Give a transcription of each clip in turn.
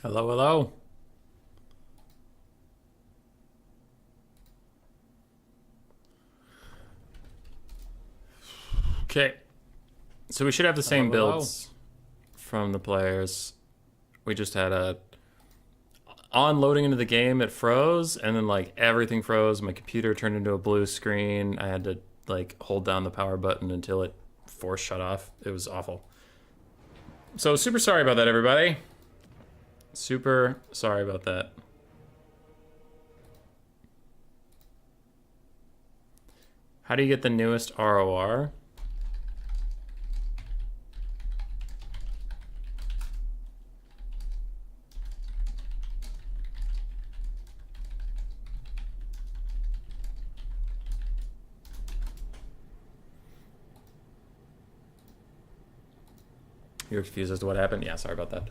Hello, hello. Okay. So we should have the same builds from the players. We just had a... On loading into the game, it froze, and then, like, everything froze. My computer turned into a blue screen. I had to, like, hold down the power button until it forced shut off. It was awful. So, super sorry about that, everybody. Super sorry about that. How do you get the newest ROR? You're confused as to what happened? Yeah, sorry about that.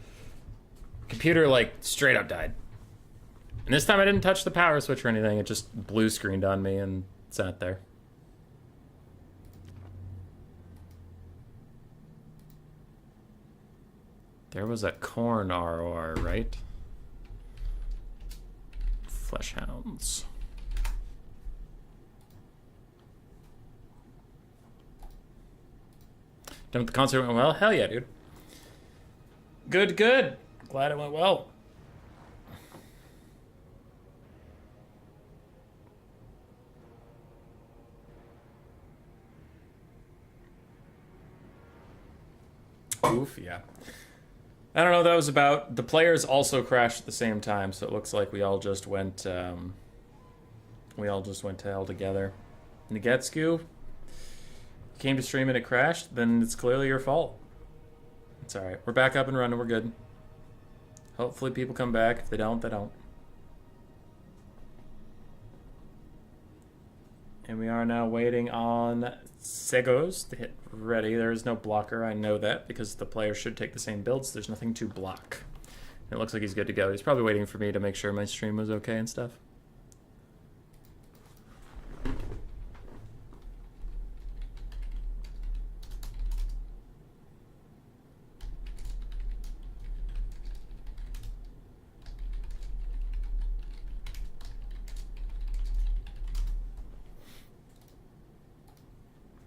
Computer, like, straight up died. And this time I didn't touch the power switch or anything. It just blue screened on me and sat there. There was a corn ROR, right? Fleshhounds. Done with the concert went well? Hell yeah, dude. Good, good. Glad it went well. Oof, yeah. I don't know what that was about. The players also crashed at the same time, so it looks like we all just went to hell together. Nagetsku, came to stream and it crashed, then it's clearly your fault. It's alright. We're back up and running, we're good. Hopefully people come back. If they don't, they don't. And we are now waiting on Segos to hit ready. There is no blocker, I know that, because the players should take the same builds. There's nothing to block. It looks like he's good to go. He's probably waiting for me to make sure my stream was okay and stuff.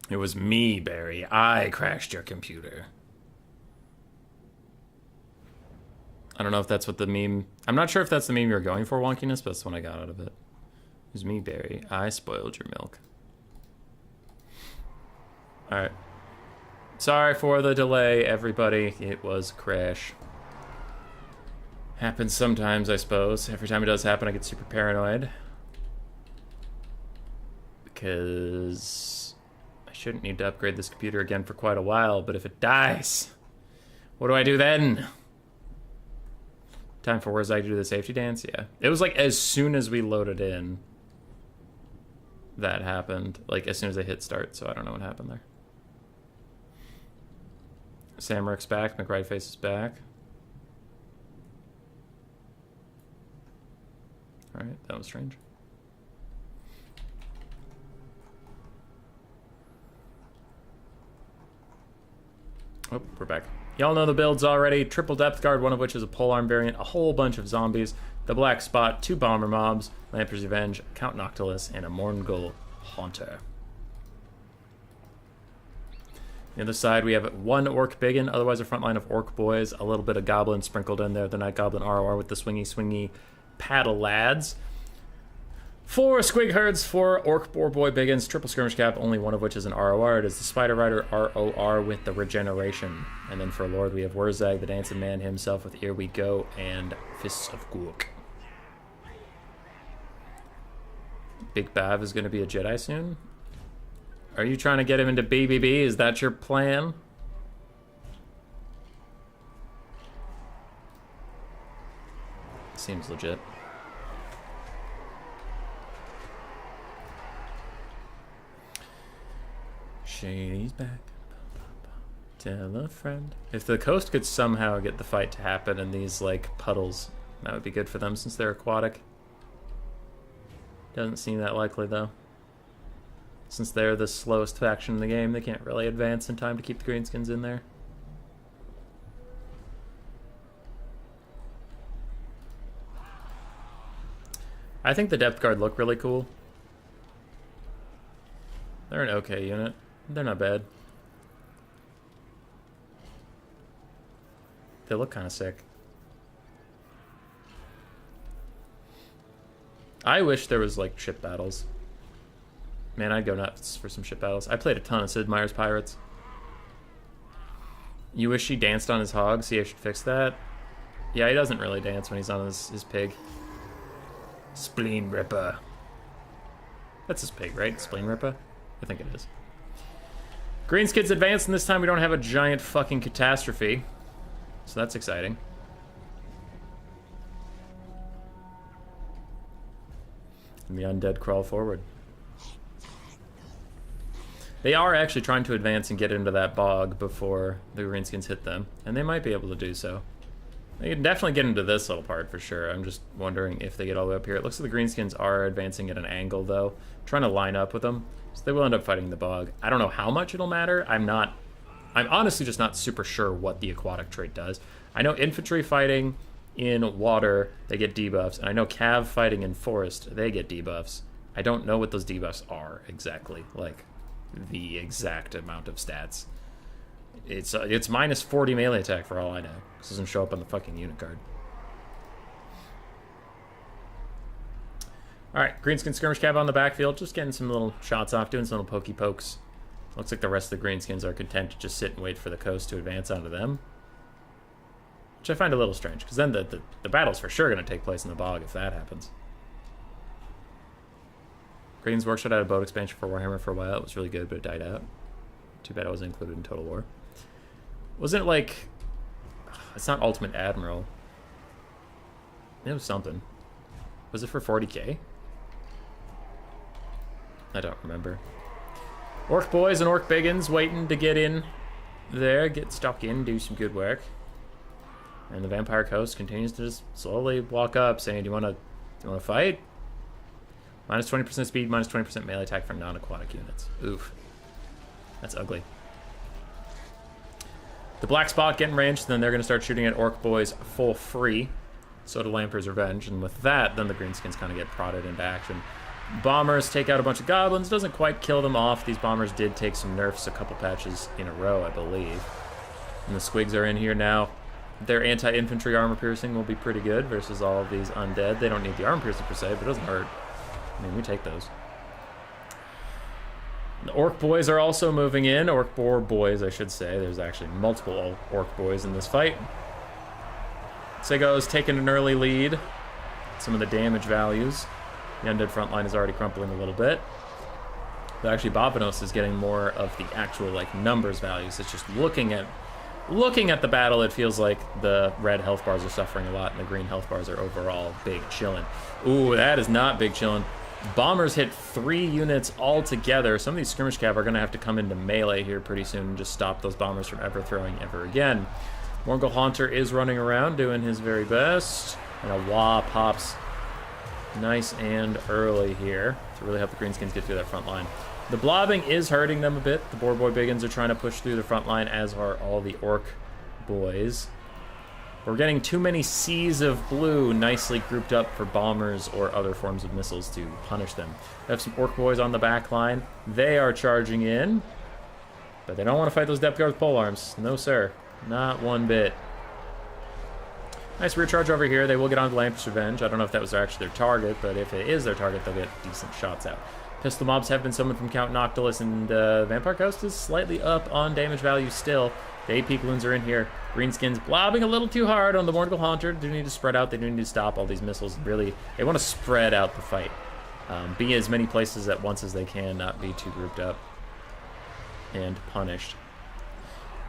It was me, Barry. I crashed your computer. I don't know if that's what the meme... I'm not sure if that's the meme you were going for, wonkiness, but that's the one I got out of it. It was me, Barry. I spoiled your milk. Alright. Sorry for the delay, everybody. It was a crash. Happens sometimes, I suppose. Every time it does happen, I get super paranoid. Because... shouldn't need to upgrade this computer again for quite a while, but if it dies, what do I do then? Time for Where's I to do the safety dance? Yeah. It was like as soon as we loaded in, that happened. Like as soon as I hit start, so I don't know what happened there. Samrick's back, McRightface is back. Alright, that was strange. Oh, we're back. Y'all know the builds already. Triple depth guard, one of which is a polearm variant, a whole bunch of zombies, the black spot, 2 bomber mobs, Lamper's Revenge, Count Noctilus, and a Morngul Haunter. On the other side, we have 1 orc biggin, otherwise a front line of orc boys, a little bit of goblin sprinkled in there, the night goblin ROR with the swingy paddle lads. 4 squig herds, 4 orc boar boy biggins, triple skirmish cap, only one of which is an ROR. It is the Spider Rider ROR with the regeneration. And then for Lord, we have Wurzag, the dancing man himself with Here We Go and Fists of Gurk. Big Bav is going to be a Jedi soon. Are you trying to get him into BBB? Is that your plan? Seems legit. Shady's back. Tell a friend. If the coast could somehow get the fight to happen in these, like, puddles, that would be good for them since they're aquatic. Doesn't seem that likely, though. Since they're the slowest faction in the game, they can't really advance in time to keep the greenskins in there. I think the depth guard look really cool. They're an okay unit. They're not bad. They look kind of sick. I wish there was, like, ship battles. Man, I'd go nuts for some ship battles. I played a ton of Sid Meier's Pirates. You wish he danced on his hog? See, I should fix that. Yeah, he doesn't really dance when he's on his pig. Spleen Ripper. That's his pig, right? Spleen Ripper? I think it is. Greenskins advance, and this time we don't have a giant fucking catastrophe. So that's exciting. And the undead crawl forward. They are actually trying to advance and get into that bog before the Greenskins hit them. And they might be able to do so. They can definitely get into this little part for sure. I'm just wondering if they get all the way up here. It looks like the Greenskins are advancing at an angle, though. Trying to line up with them. So they will end up fighting the bog. I don't know how much it'll matter. I'm honestly just not super sure what the aquatic trait does. I know infantry fighting in water, they get debuffs. And I know cav fighting in forest, they get debuffs. I don't know what those debuffs are exactly. Like, the exact amount of stats. It's minus 40 melee attack for all I know. This doesn't show up on the fucking unit card. Alright, Greenskin Skirmish Cav on the backfield, just getting some little shots off, doing some little pokey pokes. Looks like the rest of the Greenskins are content to just sit and wait for the coast to advance onto them. Which I find a little strange, because then the battle's for sure going to take place in the bog if that happens. Greens Workshop had a boat expansion for Warhammer for a while. It was really good, but it died out. Too bad it wasn't included in Total War. Wasn't it like... It's not Ultimate Admiral. It was something. Was it for 40k? I don't remember. Orc boys and orc biggins waiting to get in there, get stuck in, do some good work. And the Vampire Coast continues to just slowly walk up, saying, do you want to fight? Minus 20% speed, minus 20% melee attack for non-aquatic units. Oof. That's ugly. The black spot getting ranged, then they're going to start shooting at orc boys full free. So to Lamper's Revenge, and with that, then the Greenskins kind of get prodded into action. Bombers take out a bunch of goblins, doesn't quite kill them off. These bombers did take some nerfs a couple patches in a row, I believe. And the squigs are in here now. Their anti-infantry armor piercing will be pretty good versus all of these undead. They don't need the armor piercing per se, but it doesn't hurt. I mean, we take those. The orc boys are also moving in. Orc boar boys, I should say. There's actually multiple orc boys in this fight. Sego's taking an early lead. Some of the damage values. The undead front line is already crumpling a little bit. But actually, Bobanos is getting more of the actual like numbers values. It's just looking at the battle, it feels like the red health bars are suffering a lot, and the green health bars are overall big chillin'. Ooh, that is not big chillin'. Bombers hit 3 units all together. Some of these skirmish cav are going to have to come into melee here pretty soon and just stop those bombers from ever throwing ever again. Morgul Haunter is running around doing his very best. And a wah pops nice and early here to really help the Greenskins get through that front line. The blobbing is hurting them a bit. The Boar Boy Biggins are trying to push through the front line, as are all the Orc Boys. We're getting too many seas of blue nicely grouped up for bombers or other forms of missiles to punish them. We have some Orc Boys on the back line. They are charging in, but they don't want to fight those Depth Guard with polearms. No, sir. Not one bit. Nice rear charge over here. They will get onto Lamper's Revenge. I don't know if that was actually their target, but if it is their target, they'll get decent shots out. Pistol mobs have been summoned from Count Noctilus, and Vampire Coast is slightly up on damage value still. The AP Loons are in here. Greenskins blobbing a little too hard on the Morgul Haunter. They do need to spread out. They do need to stop all these missiles. Really, they want to spread out the fight. Be as many places at once as they can, not be too grouped up and punished.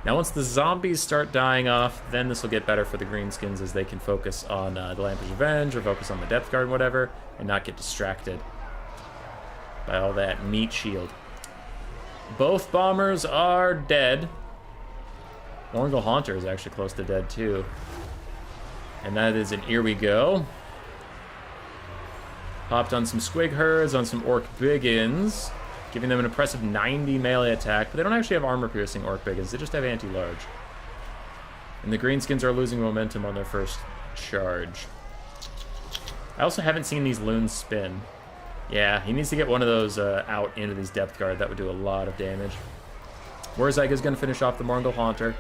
Now, once the zombies start dying off, then this will get better for the Greenskins as they can focus on the Lamper's Revenge or focus on the Depth Guard, whatever, and not get distracted by all that meat shield. Both bombers are dead. Morgul Haunter is actually close to dead, too. And that is an here we go. Popped on some Squig Herds, on some Orc Biggins, giving them an impressive 90 melee attack, but they don't actually have armor-piercing Orc Biggins, they just have anti-large. And the Greenskins are losing momentum on their first charge. I also haven't seen these loons spin. Yeah, he needs to get one of those out into these depth guard. That would do a lot of damage. Wurzag is going to finish off the Mongol Haunter.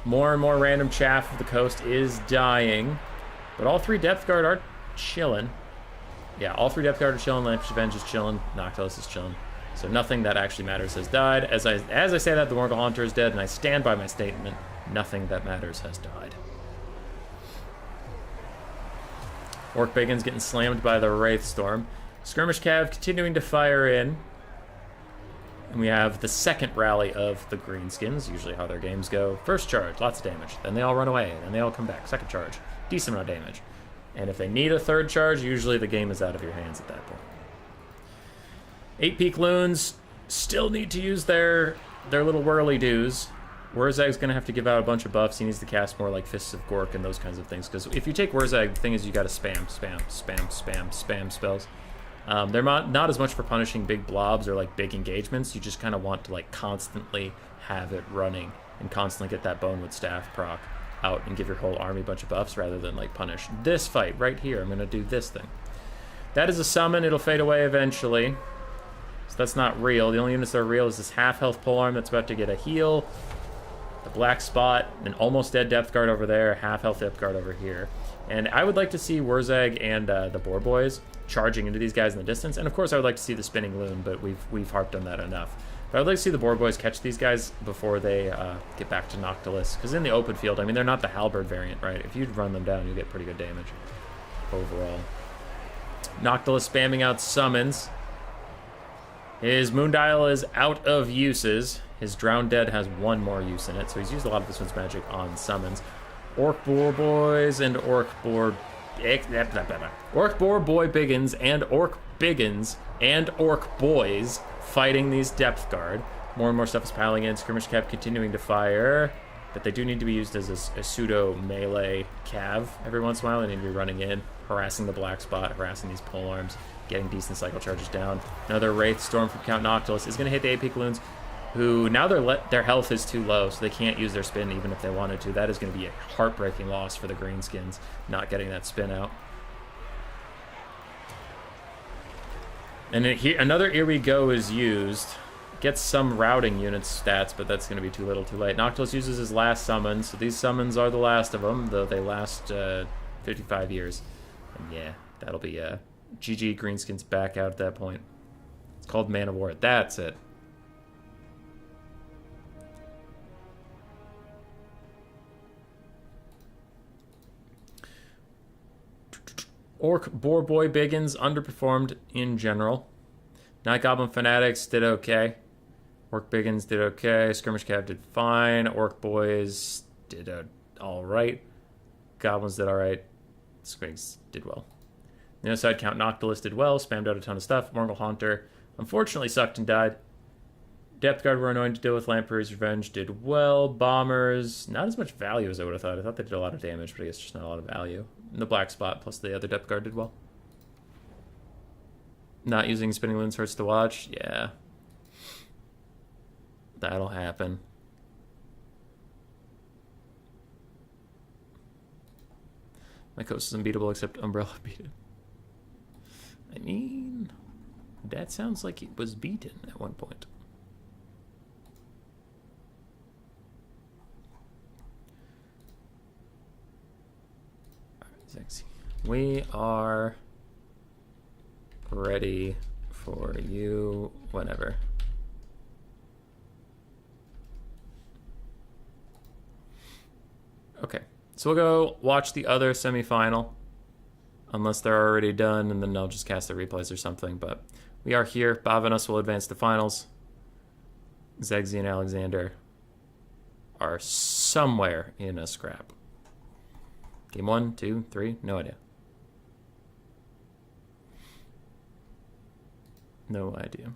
More and more random chaff of the coast is dying. But all 3 depth guard are chilling. Yeah, all 3 depth guard are chilling. Lampish Avenge is chilling. Noctilus is chilling. So nothing that actually matters has died. As I say that, the Mongol Haunter is dead, and I stand by my statement. Nothing that matters has died. Orc Bacon's getting slammed by the Wraith Storm. Skirmish Cav continuing to fire in. And we have the second rally of the Greenskins, usually how their games go. First charge, lots of damage. Then they all run away, and then they all come back. Second charge, decent amount of damage. And if they need a third charge, usually the game is out of your hands at that point. 8 peak loons still need to use their little whirly-doos. Wurzag's going to have to give out a bunch of buffs. He needs to cast more like Fists of Gork and those kinds of things. Because if you take Wurzag, the thing is you got to spam spells. They're not as much for punishing big blobs or like big engagements. You just kind of want to like constantly have it running and constantly get that Bonewood Staff proc out and give your whole army a bunch of buffs rather than like punish this fight right here. I'm going to do this thing. That is a summon. It'll fade away eventually. So that's not real. The only units that are real is this half health polearm that's about to get a heal. The black spot, an almost dead depth guard over there, half health depth guard over here. And I would like to see Wurzag and the Boar Boys charging into these guys in the distance. And of course I would like to see the spinning loon, but we've harped on that enough. But I'd like to see the Boar Boys catch these guys before they get back to Noctilus. Because in the open field, I mean, they're not the Halberd variant, right? If you run them down, you'll get pretty good damage overall. Noctilus spamming out summons. His Moondial is out of uses. His Drowned Dead has 1 more use in it, so he's used a lot of this one's magic on summons. Orc Boar Boys and Orc Boar... Orc Boar Boy Biggins and Orc Biggins and Orc Boys fighting these depth guard. More and more stuff is piling in. Skirmish Cav continuing to fire, but they do need to be used as a pseudo melee cav every once in a while. They need to be running in, harassing the black spot, harassing these polearms, getting decent cycle charges down. Another Wraith Storm from Count Noctilus is going to hit the 8 peak loons, who now their health is too low, so they can't use their spin even if they wanted to. That is going to be a heartbreaking loss for the Greenskins, not getting that spin out. And another Here We Go is used. Gets some routing units stats, but that's going to be too little too late. Noctilus uses his last summon, so these summons are the last of them, though they last 55 years. And yeah, that'll be GG Greenskins back out at that point. It's called Man of War. That's it. Orc Boar Boy Biggins underperformed in general. Night Goblin Fanatics did okay. Orc Biggins did okay. Skirmish Cav did fine. Orc Boys did alright. Goblins did alright. Squigs did well. The other side, Count Noctilus did well. Spammed out a ton of stuff. Mongol Haunter unfortunately sucked and died. Depth Guard were annoying to deal with. Lamprey's Revenge did well. Bombers, not as much value as I would have thought. I thought they did a lot of damage, but I guess just not a lot of value. And the Black Spot plus the other Depth Guard did well. Not using Spinning Loons hurts to watch. Yeah. That'll happen. My coast is unbeatable except Umbrella beat it. I mean, that sounds like it was beaten at one point. Sexy. We are ready for you whenever. Okay, so we'll go watch the other semifinal, unless they're already done, and then I'll just cast the replays or something. But we are here. Bav and us will advance to finals. Zegzi and Alexander are somewhere in a scrap. Game 1, 2, 3, no idea. No idea.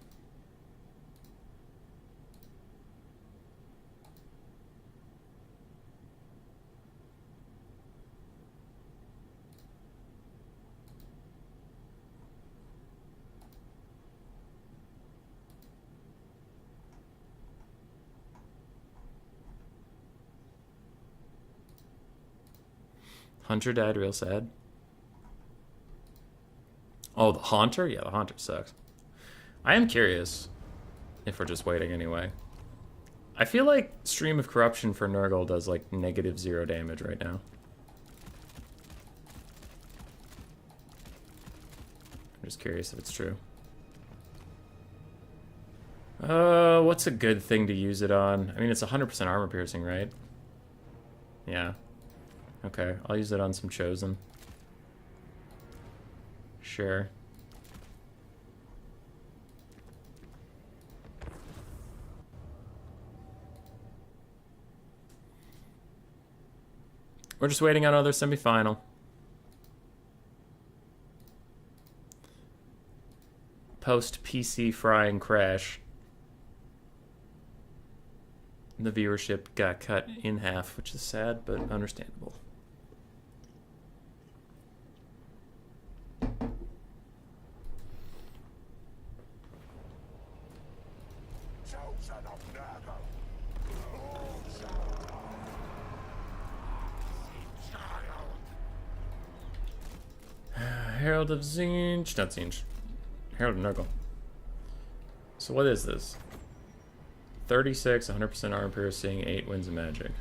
Hunter died real sad. Oh, the Haunter? Yeah, the Haunter sucks. I am curious if we're just waiting anyway. I feel like Stream of Corruption for Nurgle does like -0 damage right now. I'm just curious if it's true. What's a good thing to use it on? I mean, it's 100% armor piercing, right? Yeah. Okay, I'll use it on some Chosen. Sure. We're just waiting on another semifinal. Post PC frying crash. The viewership got cut in half, which is sad, but understandable. Herald of Zinj, not Zinj. Herald of Nurgle. So what is this? 36, 100% armor piercing, 8 winds of magic.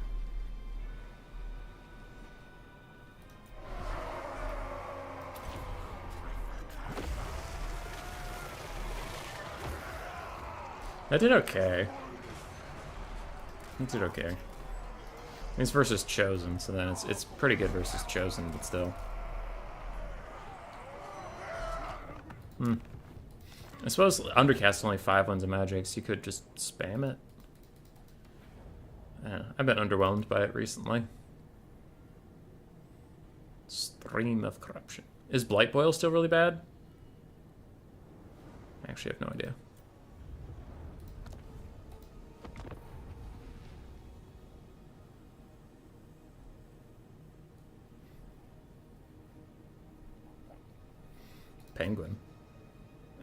That did okay. It did okay. It's versus Chosen, so then it's pretty good versus Chosen, but still. I suppose Undercast only 5 winds of magic, so you could just spam it. Yeah, I've been underwhelmed by it recently. Stream of Corruption. Is Blight Boil still really bad? I actually have no idea. Penguin.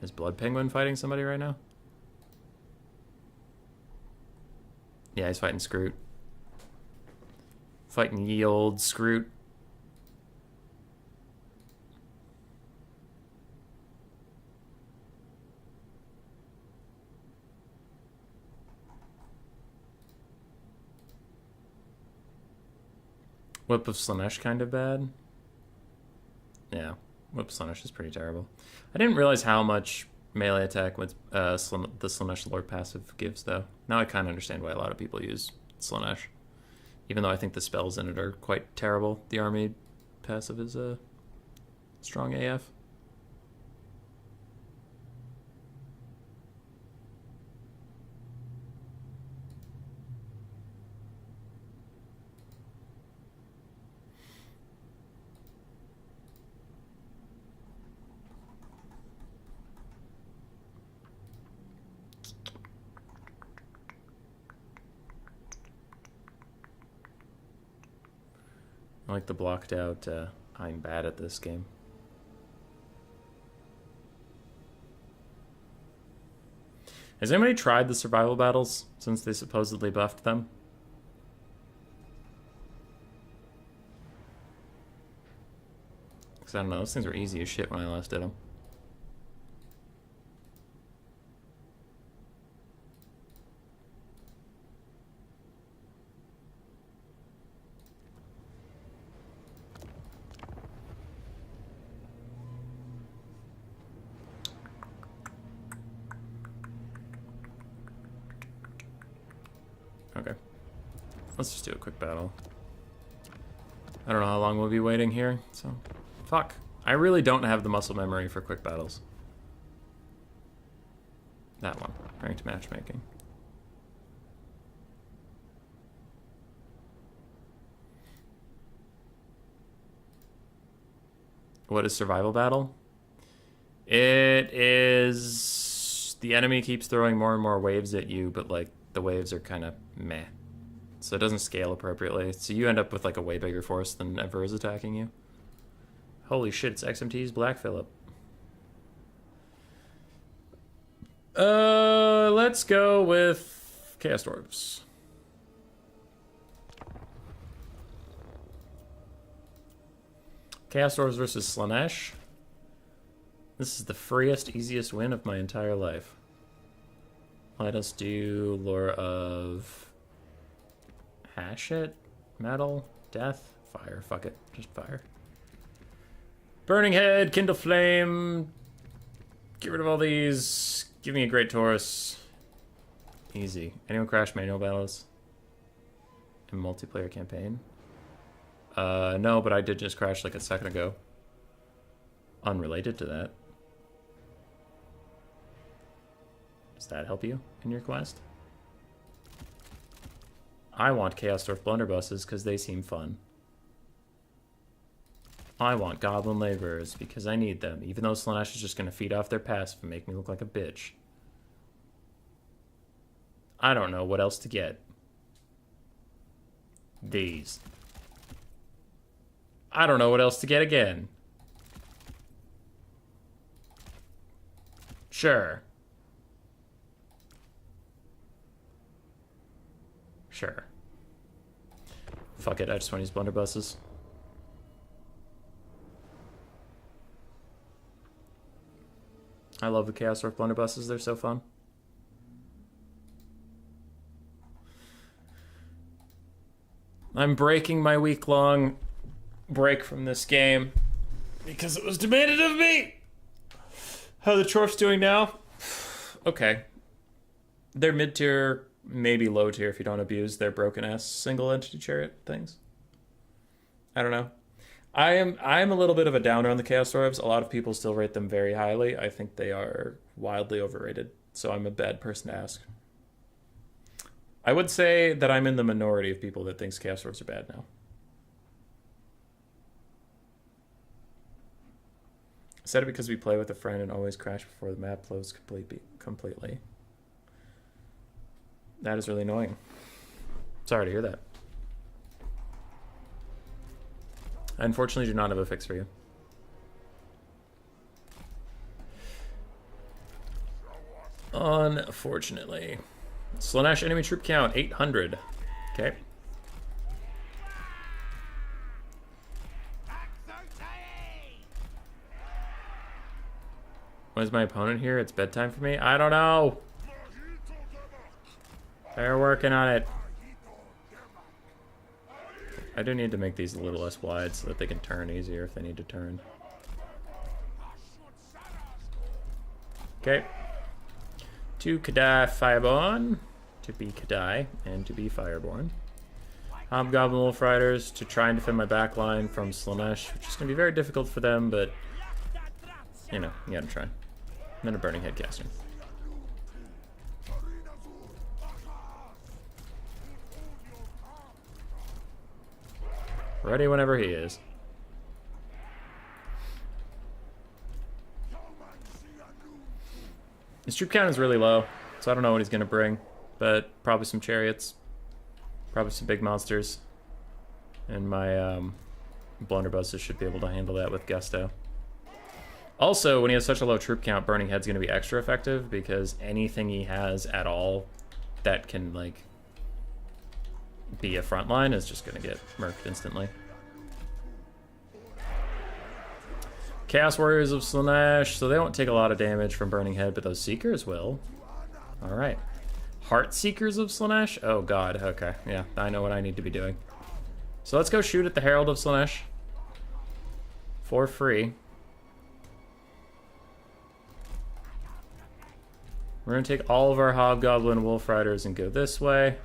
Is Blood Penguin fighting somebody right now? Yeah, he's fighting Scroot. Fighting ye old Scroot. Whip of Slaanesh kind of bad. Yeah, Whip of Slaanesh is pretty terrible. I didn't realize how much melee attack with the Slaanesh Lord passive gives, though. Now I kind of understand why a lot of people use Slaanesh. Even though I think the spells in it are quite terrible. The army passive is strong AF. I like the blocked out, I'm bad at this game. Has anybody tried the survival battles since they supposedly buffed them? Because I don't know, those things were easy as shit when I last did them. Okay. Let's just do a quick battle. I don't know how long we'll be waiting here, so... Fuck. I really don't have the muscle memory for quick battles. That one. Ranked matchmaking. What is survival battle? It is... The enemy keeps throwing more and more waves at you, but, like, the waves are kind of meh. So it doesn't scale appropriately. So you end up with, like, a way bigger force than ever is attacking you. Holy shit, it's XMT's Black Phillip. Let's go with Chaos Dwarves. Chaos Dwarves versus Slaanesh. This is the freest, easiest win of my entire life. Let us do lore of Hashit, metal, death, fire. Fuck it, just fire. Burning head, kindle flame. Get rid of all these. Give me a great Taurus. Easy. Anyone crash manual battles in multiplayer campaign? No, but I did just crash like a second ago. Unrelated to that. Does that help you in your quest? I want Chaos Dwarf blunderbusses because they seem fun. I want Goblin Laborers because I need them, even though Slaanesh is just going to feed off their passive and make me look like a bitch. I don't know what else to get. These. I don't know what else to get again. Sure. Sure. Fuck it, I just want to use blunderbusses. I love the Chaos Dwarf blunderbusses, they're so fun. I'm breaking my week-long break from this game because it was demanded of me. How are the Chorfs doing now? Okay. They're mid-tier, maybe low-tier if you don't abuse their broken-ass single-entity chariot things. I don't know. I'm a little bit of a downer on the Chaos Dwarves. A lot of people still rate them very highly. I think they are wildly overrated, so I'm a bad person to ask. I would say that I'm in the minority of people that thinks Chaos Dwarves are bad now. I said it because we play with a friend and always crash before the map loads completely. That is really annoying. Sorry to hear that. I unfortunately do not have a fix for you. Unfortunately. Slaanesh enemy troop count, 800. Okay. When is my opponent here? It's bedtime for me? I don't know. They're working on it. I do need to make these a little less wide so that they can turn easier if they need to turn. Okay. To Kadai Fireborn. To be Kadai and to be Fireborn. Hobgoblin Wolf Riders to try and defend my backline from Slaanesh, which is going to be very difficult for them, but you know, you gotta try. And then a Burning Head caster. Ready whenever he is. His troop count is really low, so I don't know what he's going to bring, but probably some chariots, probably some big monsters, and my blunderbusses should be able to handle that with gusto. Also, when he has such a low troop count, Burning Head's going to be extra effective because anything he has at all that can, like, be a frontline is just going to get murked instantly. Chaos Warriors of Slaanesh, so they won't take a lot of damage from Burning Head, but those Seekers will. Alright. Heart Seekers of Slaanesh? Oh god, okay. Yeah, I know what I need to be doing. So let's go shoot at the Herald of Slaanesh. For free. We're going to take all of our Hobgoblin Wolf Riders and go this way.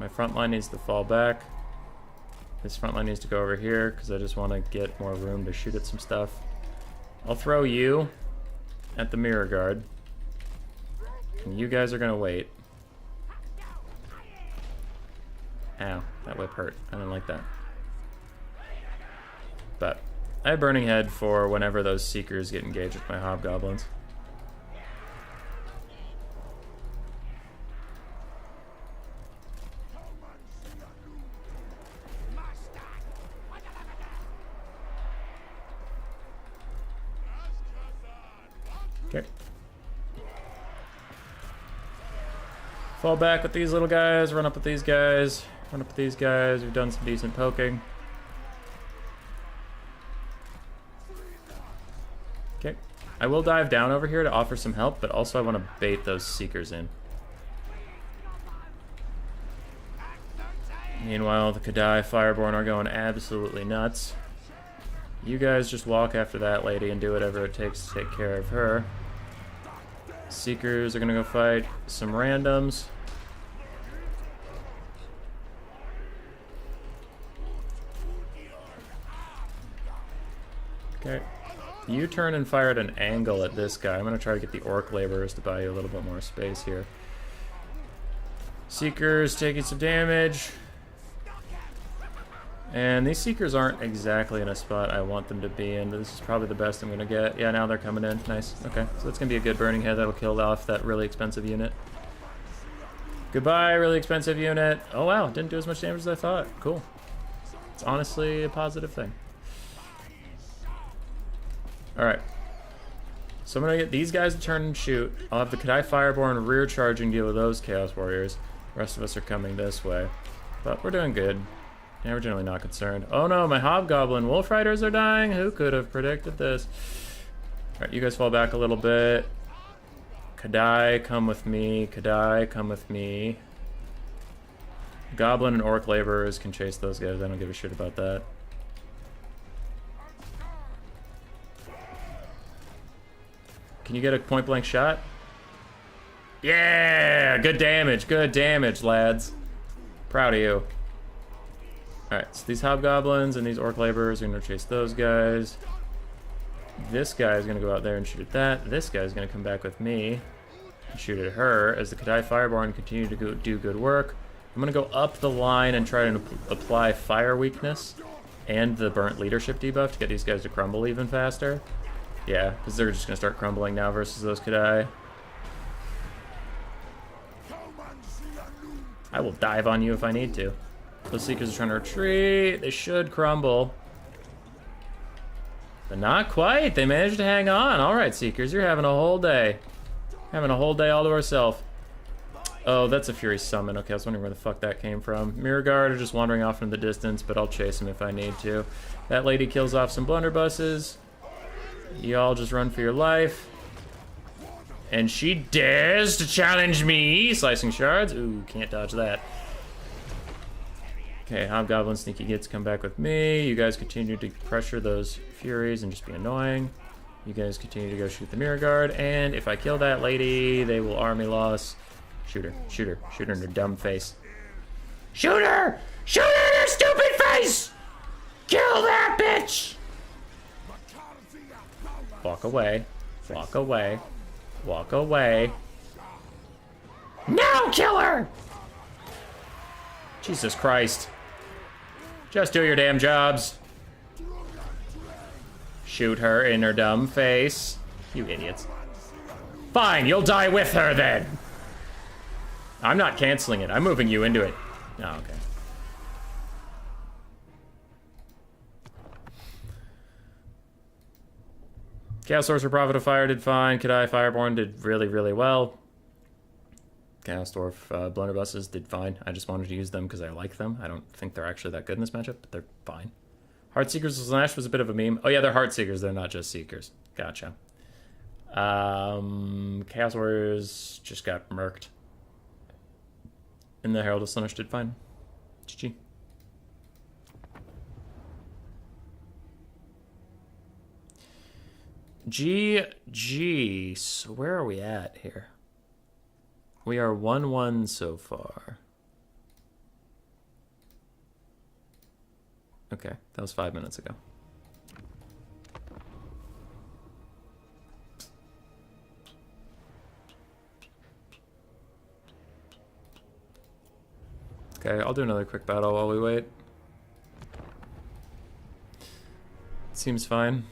My front line needs to fall back. This front line needs to go over here because I just want to get more room to shoot at some stuff. I'll throw you at the mirror guard. And you guys are going to wait. Ow, that whip hurt. I didn't like that. But I have Burning Head for whenever those Seekers get engaged with my Hobgoblins. Okay. Fall back with these little guys, run up with these guys, run up with these guys. We've done some decent poking. I will dive down over here to offer some help, but also I want to bait those Seekers in. Meanwhile, the Kadai Fireborn are going absolutely nuts. You guys just walk after that lady and do whatever it takes to take care of her. Seekers are gonna go fight some randoms. Okay. You turn and fire at an angle at this guy. I'm gonna try to get the Orc Laborers to buy you a little bit more space here. Seekers taking some damage. And these Seekers aren't exactly in a spot I want them to be in, but this is probably the best I'm gonna get. Yeah, now they're coming in. Nice. Okay, so that's gonna be a good burning head that'll kill off that really expensive unit. Goodbye, really expensive unit. Oh wow, didn't do as much damage as I thought. Cool. It's honestly a positive thing. Alright. So I'm gonna get these guys to turn and shoot. I'll have the Kadai Fireborn rear charging deal with those Chaos Warriors. The rest of us are coming this way. But we're doing good. Yeah, we're generally not concerned. Oh no, my Hobgoblin Wolf Riders are dying? Who could have predicted this? Alright, you guys fall back a little bit. Kadai, come with me. Kadai, come with me. Goblin and Orc Laborers can chase those guys. I don't give a shit about that. Can you get a point-blank shot? Yeah! Good damage, lads. Proud of you. Alright, so these Hobgoblins and these Orc Laborers are going to chase those guys. This guy is going to go out there and shoot at that. This guy is going to come back with me and shoot at her as the Kadai Fireborn continue to do good work. I'm going to go up the line and try to apply Fire Weakness and the Burnt Leadership debuff to get these guys to crumble even faster. Yeah, because they're just going to start crumbling now versus those Kadai. I will dive on you if I need to. Those Seekers are trying to retreat. They should crumble. But not quite. They managed to hang on. All right, Seekers, you're having a whole day. Having a whole day all to ourselves. Oh, that's a Fury Summon. Okay, I was wondering where the fuck that came from. Mirror Guard are just wandering off in the distance, but I'll chase them if I need to. That lady kills off some blunderbusses. Y'all just run for your life. And she dares to challenge me. Slicing Shards. Ooh, can't dodge that. Okay, Hobgoblin Sneaky Gets come back with me. You guys continue to pressure those Furies and just be annoying. You guys continue to go shoot the Mirror Guard. And if I kill that lady, they will army loss. Shoot her. Shoot her. Shoot her in her dumb face. Shoot her! Shoot her in her stupid face! Kill that bitch! Walk away. Walk away. Walk away. No, kill her! Jesus Christ. Just do your damn jobs. Shoot her in her dumb face. You idiots. Fine, you'll die with her then. I'm not canceling it. I'm moving you into it. Oh, okay. Chaos Sorcerer Prophet of Fire did fine. Kadai Fireborn did really, really well. Chaos Dwarf Blunderbusses did fine. I just wanted to use them because I like them. I don't think they're actually that good in this matchup, but they're fine. Heartseekers of Slaanesh was a bit of a meme. Oh yeah, they're Heartseekers. They're not just Seekers. Gotcha. Chaos Warriors just got murked. And the Herald of Slaanesh did fine. GG. GG. So where are we at here? We are 1-1 so far. Okay, that was 5 minutes ago. Okay, I'll do another quick battle while we wait. Seems fine.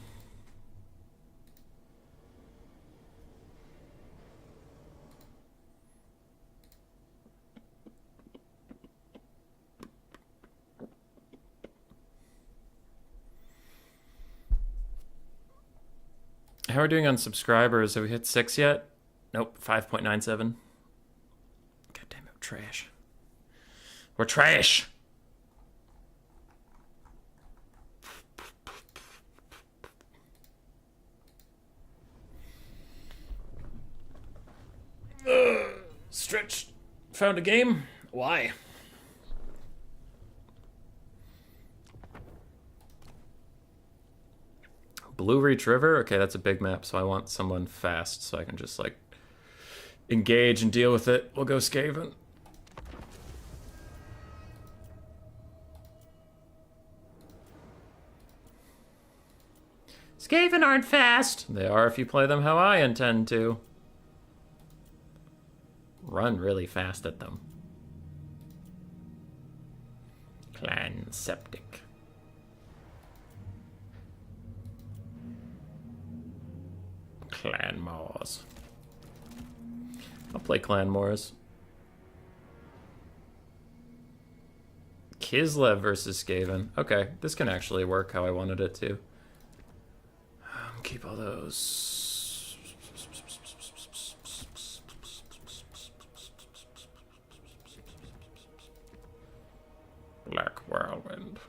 How are we doing on subscribers? Have we hit 6 yet? Nope, 5.97. God damn it, we're trash. We're trash! Stretch. Found a game? Why? Blue Reach River? Okay, that's a big map, so I want someone fast so I can just, like, engage and deal with it. We'll go Skaven. Skaven aren't fast. They are if you play them how I intend to. Run really fast at them. Clan Septic. Clan Moors. I'll play Clan Moors. Kislev versus Skaven. Okay, this can actually work how I wanted it to. Keep all those. Black Whirlwind.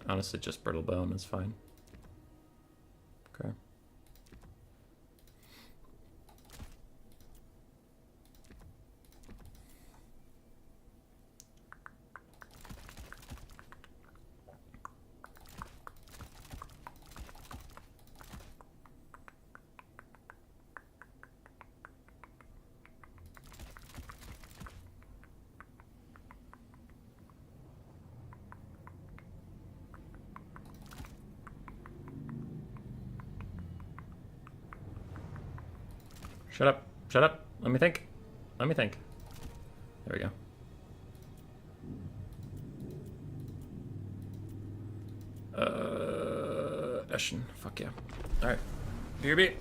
Honestly, just Brittle Bone is fine. Okay. Shut up. Shut up. Let me think. Let me think. There we go. Eshin. Fuck yeah. Alright. BRB.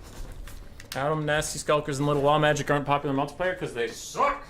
Adam, Nasty Skulkers, and Little Wall Magic aren't popular multiplayer because they suck.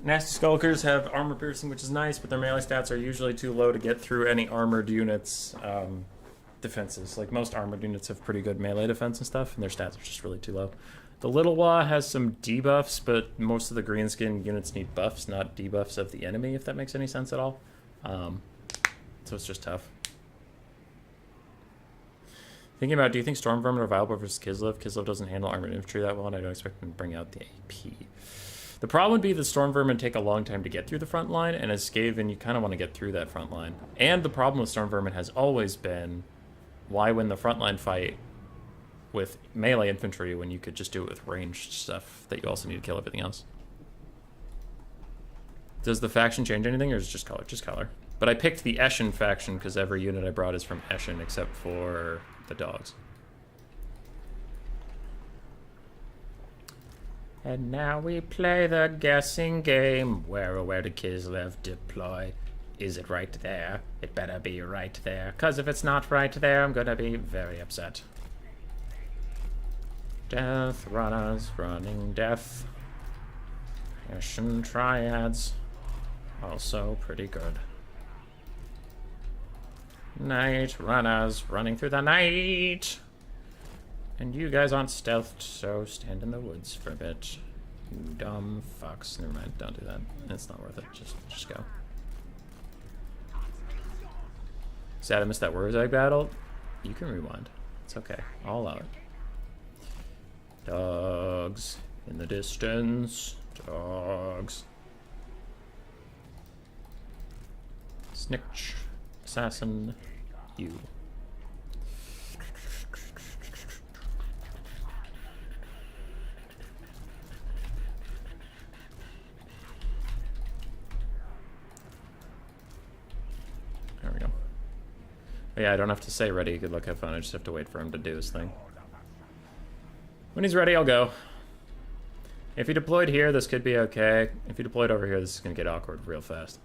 Nasty Skulkers have armor piercing, which is nice, but their melee stats are usually too low to get through any armored units' defenses. Like, most armored units have pretty good melee defense and stuff, and their stats are just really too low. The Little Wah has some debuffs, but most of the greenskin units need buffs, not debuffs of the enemy, if that makes any sense at all. So it's just tough. Thinking about, do you think Storm Vermin are viable versus Kislev? Kislev doesn't handle armored infantry that well, and I don't expect them to bring out the AP. The problem would be that Storm Vermin take a long time to get through the front line, and as Skaven, you kind of want to get through that front line. And the problem with Storm Vermin has always been, why win the frontline fight with melee infantry when you could just do it with ranged stuff that you also need to kill everything else? Does the faction change anything, or is it just color? Just color. But I picked the Eshin faction because every unit I brought is from Eshin except for the dogs. And now we play the guessing game. Where did Kislev deploy? Is it right there? It better be right there. Because if it's not right there, I'm gonna be very upset. Death runners running death. Eshin triads. Also pretty good. Night runners running through the night. And you guys aren't stealthed, so stand in the woods for a bit. You dumb fucks. Never mind, don't do that. It's not worth it. Just go. Sad I missed that Wur's Egg battle. You can rewind. It's okay. I'll allow it. Dogs in the distance. Dogs. Snitch. Assassin. You. There we go. But yeah, I don't have to say ready, good luck, have fun. I just have to wait for him to do his thing. When he's ready, I'll go. If he deployed here, this could be okay. If he deployed over here, this is going to get awkward real fast.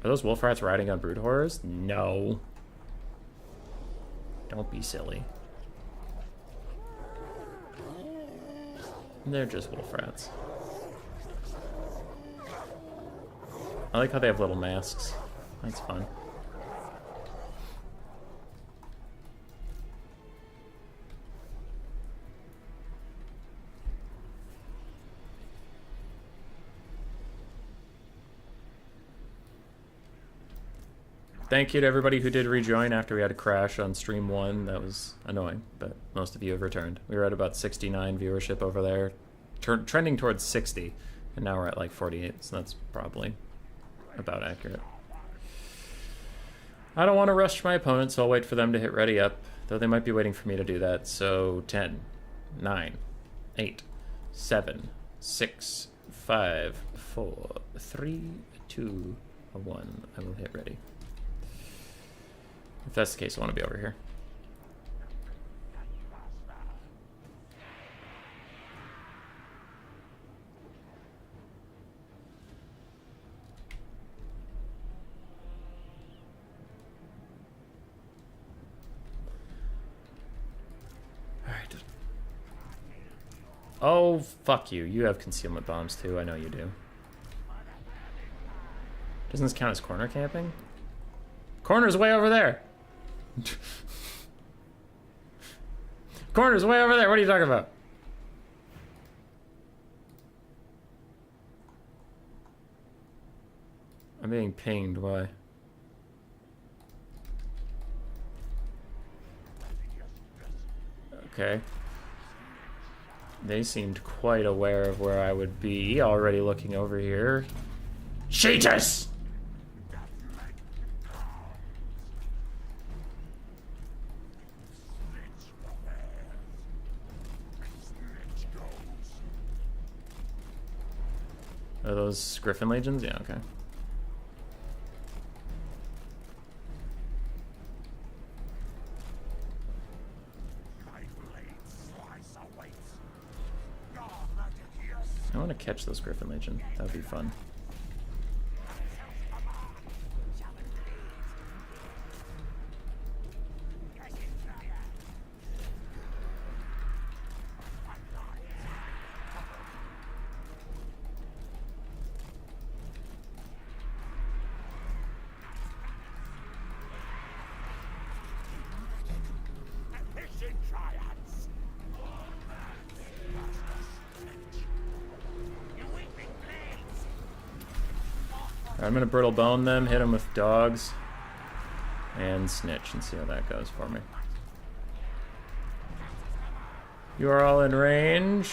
Are those wolf rats riding on brood horrors? No. Don't be silly. They're just wolf rats. I like how they have little masks. That's fun. Thank you to everybody who did rejoin after we had a crash on stream 1. That was annoying, but most of you have returned. We were at about 69 viewership over there, trending towards 60, and now we're at like 48, so that's probably about accurate. I don't want to rush my opponent, so I'll wait for them to hit ready up, though they might be waiting for me to do that. So 10, 9, 8, 7, 6, 5, 4, 3, 2, 1. I will hit ready. If that's the case, I want to be over here. All right. Oh, fuck you. You have concealment bombs too. I know you do. Doesn't this count as corner camping? Corner's way over there. Corner's way over there. What are you talking about? I'm being pinged. Why? Okay. They seemed quite aware of where I would be, already looking over here. Cheaters! Are those Griffin Legions? Yeah, okay. I want to catch those Griffin Legion. That would be fun. I'm gonna brittle bone them, hit them with dogs, and snitch, and see how that goes for me. You are all in range.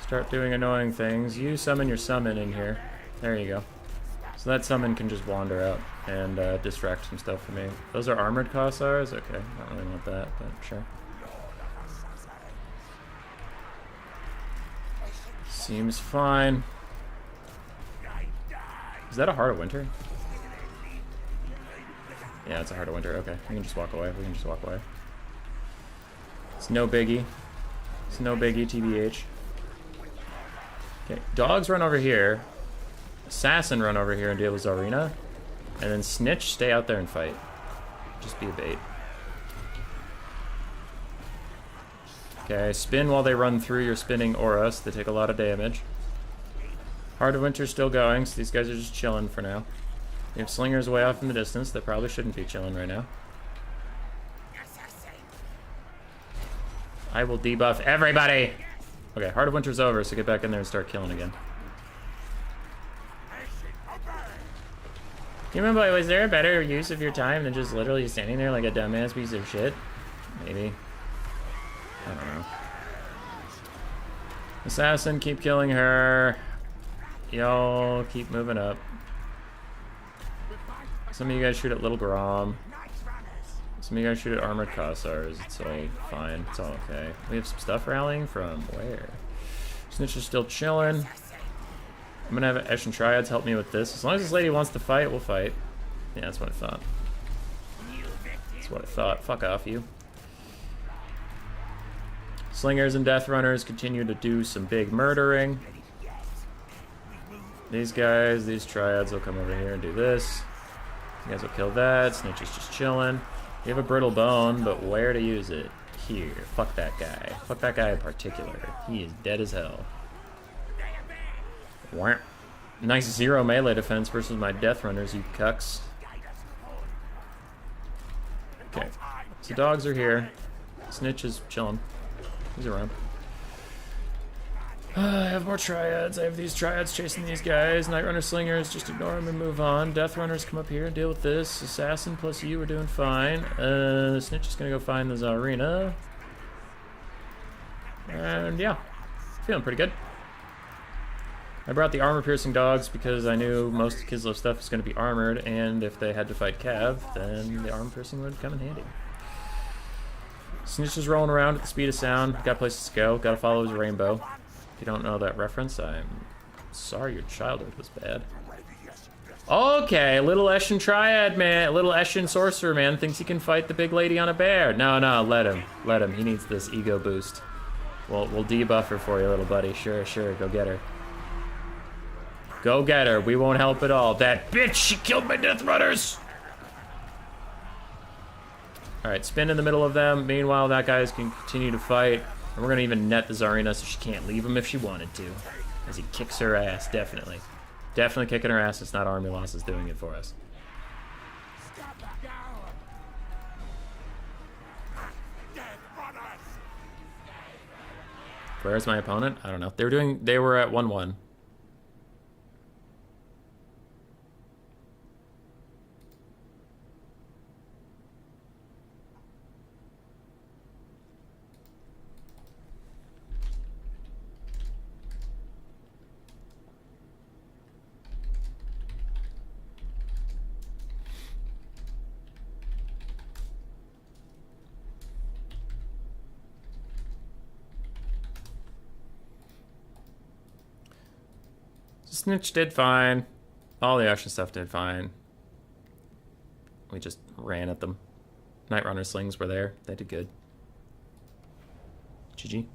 Start doing annoying things. You summon your summon in here. There you go. So that summon can just wander out and distract some stuff for me. Those are armored Kossars? Okay, I don't really want that, but sure. Seems fine. Is that a Heart of Winter? Yeah, it's a Heart of Winter. Okay, we can just walk away. We can just walk away. It's no biggie. It's no biggie, TBH. Okay, dogs run over here. Assassin run over here and deal with Zarina. And then Snitch, stay out there and fight. Just be a bait. Okay, spin while they run through your spinning auras. They take a lot of damage. Heart of Winter's still going, so these guys are just chilling for now. We have Slingers way off in the distance that probably shouldn't be chilling right now. I will debuff everybody! Okay, Heart of Winter's over, so get back in there and start killing again. You remember, was there a better use of your time than just literally standing there like a dumbass piece of shit? Maybe. I don't know. Assassin, keep killing her. Y'all keep moving up. Some of you guys shoot at Little Grom. Some of you guys shoot at Armored Kossars. It's all fine. It's all okay. We have some stuff rallying from where? Snitch is still chilling. I'm gonna have Esh and Triads help me with this. As long as this lady wants to fight, we'll fight. Yeah, that's what I thought. That's what I thought. Fuck off, you. Slingers and Death Runners continue to do some big murdering. These guys, these triads will come over here and do this. You guys will kill that. Snitch is just chilling. You have a brittle bone, but where to use it? Here. Fuck that guy. Fuck that guy in particular. He is dead as hell. Wah. Nice 0 melee defense versus my Death Runners, you cucks. Okay. So dogs are here. Snitch is chilling. He's around. I have more triads. I have these triads chasing these guys. Night Runner Slingers, just ignore them and move on. Death Runners, come up here and deal with this. Assassin plus you are doing fine. Snitch is gonna go find the Tsarina. And yeah, feeling pretty good. I brought the armor-piercing dogs because I knew most of Kislev stuff was going to be armored, and if they had to fight Cav, then the armor-piercing would come in handy. Snitch is rolling around at the speed of sound. Got places to go. Got to follow his rainbow. If you don't know that reference, I'm sorry your childhood was bad. Okay, little Eshin Triad man, little Eshin Sorcerer man thinks he can fight the big lady on a bear. No, let him. Let him. He needs this ego boost. We'll debuff her for you, little buddy. Sure, go get her. Go get her. We won't help at all. That bitch, she killed my Death Runners. All right, spin in the middle of them. Meanwhile, that guys can continue to fight. And we're gonna even net the Tsarina so she can't leave him if she wanted to. As he kicks her ass, definitely. Definitely kicking her ass. It's not army losses doing it for us. Where's my opponent? I don't know. They were at 1-1. Snitch did fine. All the action stuff did fine. We just ran at them. Night Runner slings were there. They did good. GG.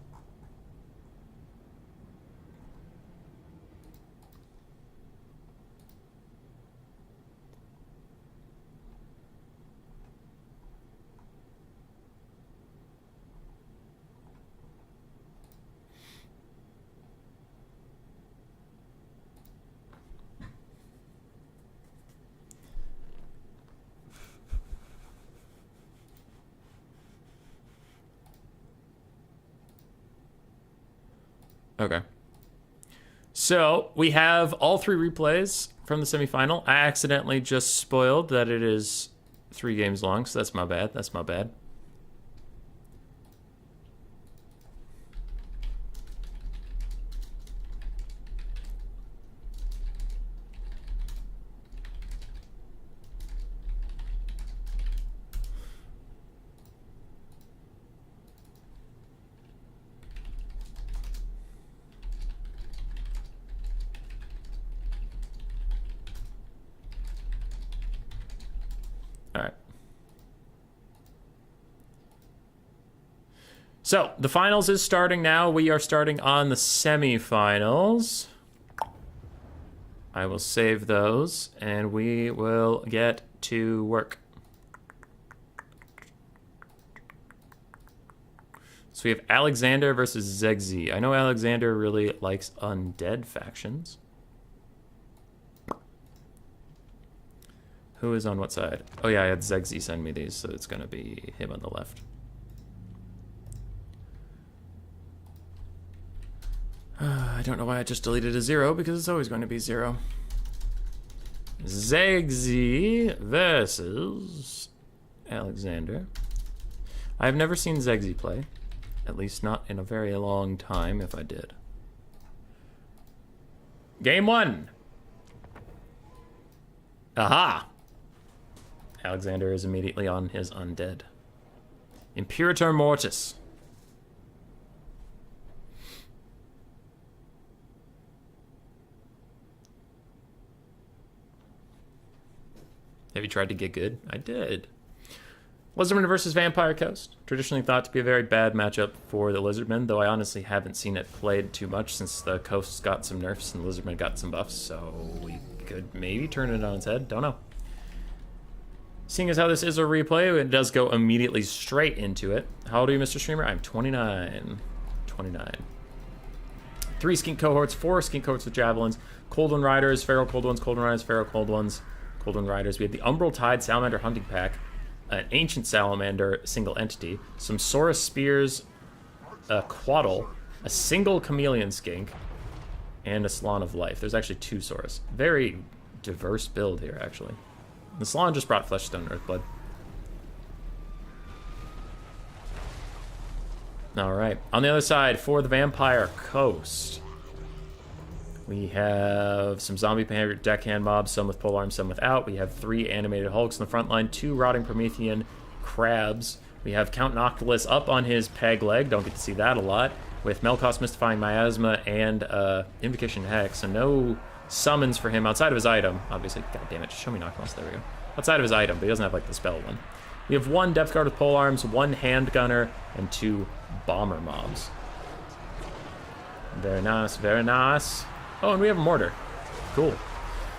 Okay. So we have all 3 replays from the semifinal. I accidentally just spoiled that it is 3 games long, so that's my bad. That's my bad. So, the finals is starting now. We are starting on the semifinals. I will save those, and we will get to work. So we have Alexander versus Zegzi. I know Alexander really likes undead factions. Who is on what side? Oh yeah, I had Zegzi send me these, so it's going to be him on the left. I don't know why I just deleted a 0, because it's always going to be 0. Zegzi versus Alexander. I've never seen Zegzi play. At least not in a very long time, if I did. Game 1. Aha! Alexander is immediately on his undead. Imperator Mortis. Have you tried to get good? I did. Lizardmen versus Vampire Coast. Traditionally thought to be a very bad matchup for the Lizardmen, though I honestly haven't seen it played too much since the Coast's got some nerfs and the Lizardmen got some buffs, so we could maybe turn it on its head. Don't know. Seeing as how this is a replay, it does go immediately straight into it. How old are you, Mr. Streamer? I'm 29. 29. 3 skink cohorts, 4 skink cohorts with javelins, cold one riders, feral cold ones, cold one riders, feral cold ones, cold one riders. We have the Umbral Tide Salamander Hunting Pack, an Ancient Salamander single entity, some Saurus Spears, a Quaddle, a single Chameleon Skink, and a Slan of Life. There's actually 2 Saurus. Very diverse build here, actually. The Slan just brought Fleshstone Earthblood. Alright, on the other side, for the Vampire Coast, we have some zombie deckhand mobs, some with polearms, some without. We have 3 animated hulks in the front line, 2 rotting Promethean crabs. We have Count Noctilus up on his peg leg, don't get to see that a lot, with Melkos Mystifying Miasma and Invocation Hex, so no summons for him outside of his item, obviously. God damn it, just show me Noctilus, there we go. Outside of his item, but he doesn't have like the spell one. We have 1 Depth Guard with polearms, 1 Handgunner, and 2 Bomber mobs. Very nice, very nice. Oh, and we have a mortar. Cool.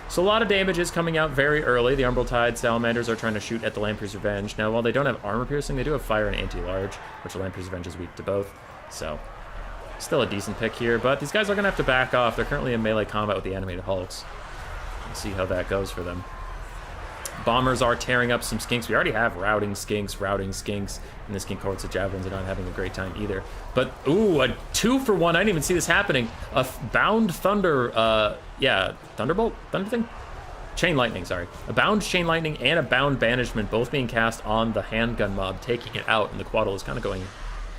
So a lot of damage is coming out very early. The Umbral Tide Salamanders are trying to shoot at the Lamprey's Revenge. Now, while they don't have armor piercing, they do have fire and anti-large, which the Lamprey's Revenge is weak to both. So, still a decent pick here, but these guys are going to have to back off. They're currently in melee combat with the animated hulks. Let's see how that goes for them. Bombers are tearing up some skinks. We already have routing skinks, and the skink cohorts of javelins are not having a great time either. But, ooh, a 2-for-1. I didn't even see this happening. A bound thunder, yeah, thunderbolt? Thunder thing? Chain lightning, sorry. A bound chain lightning and a bound banishment both being cast on the handgun mob, taking it out, and the Quaddle is kind of going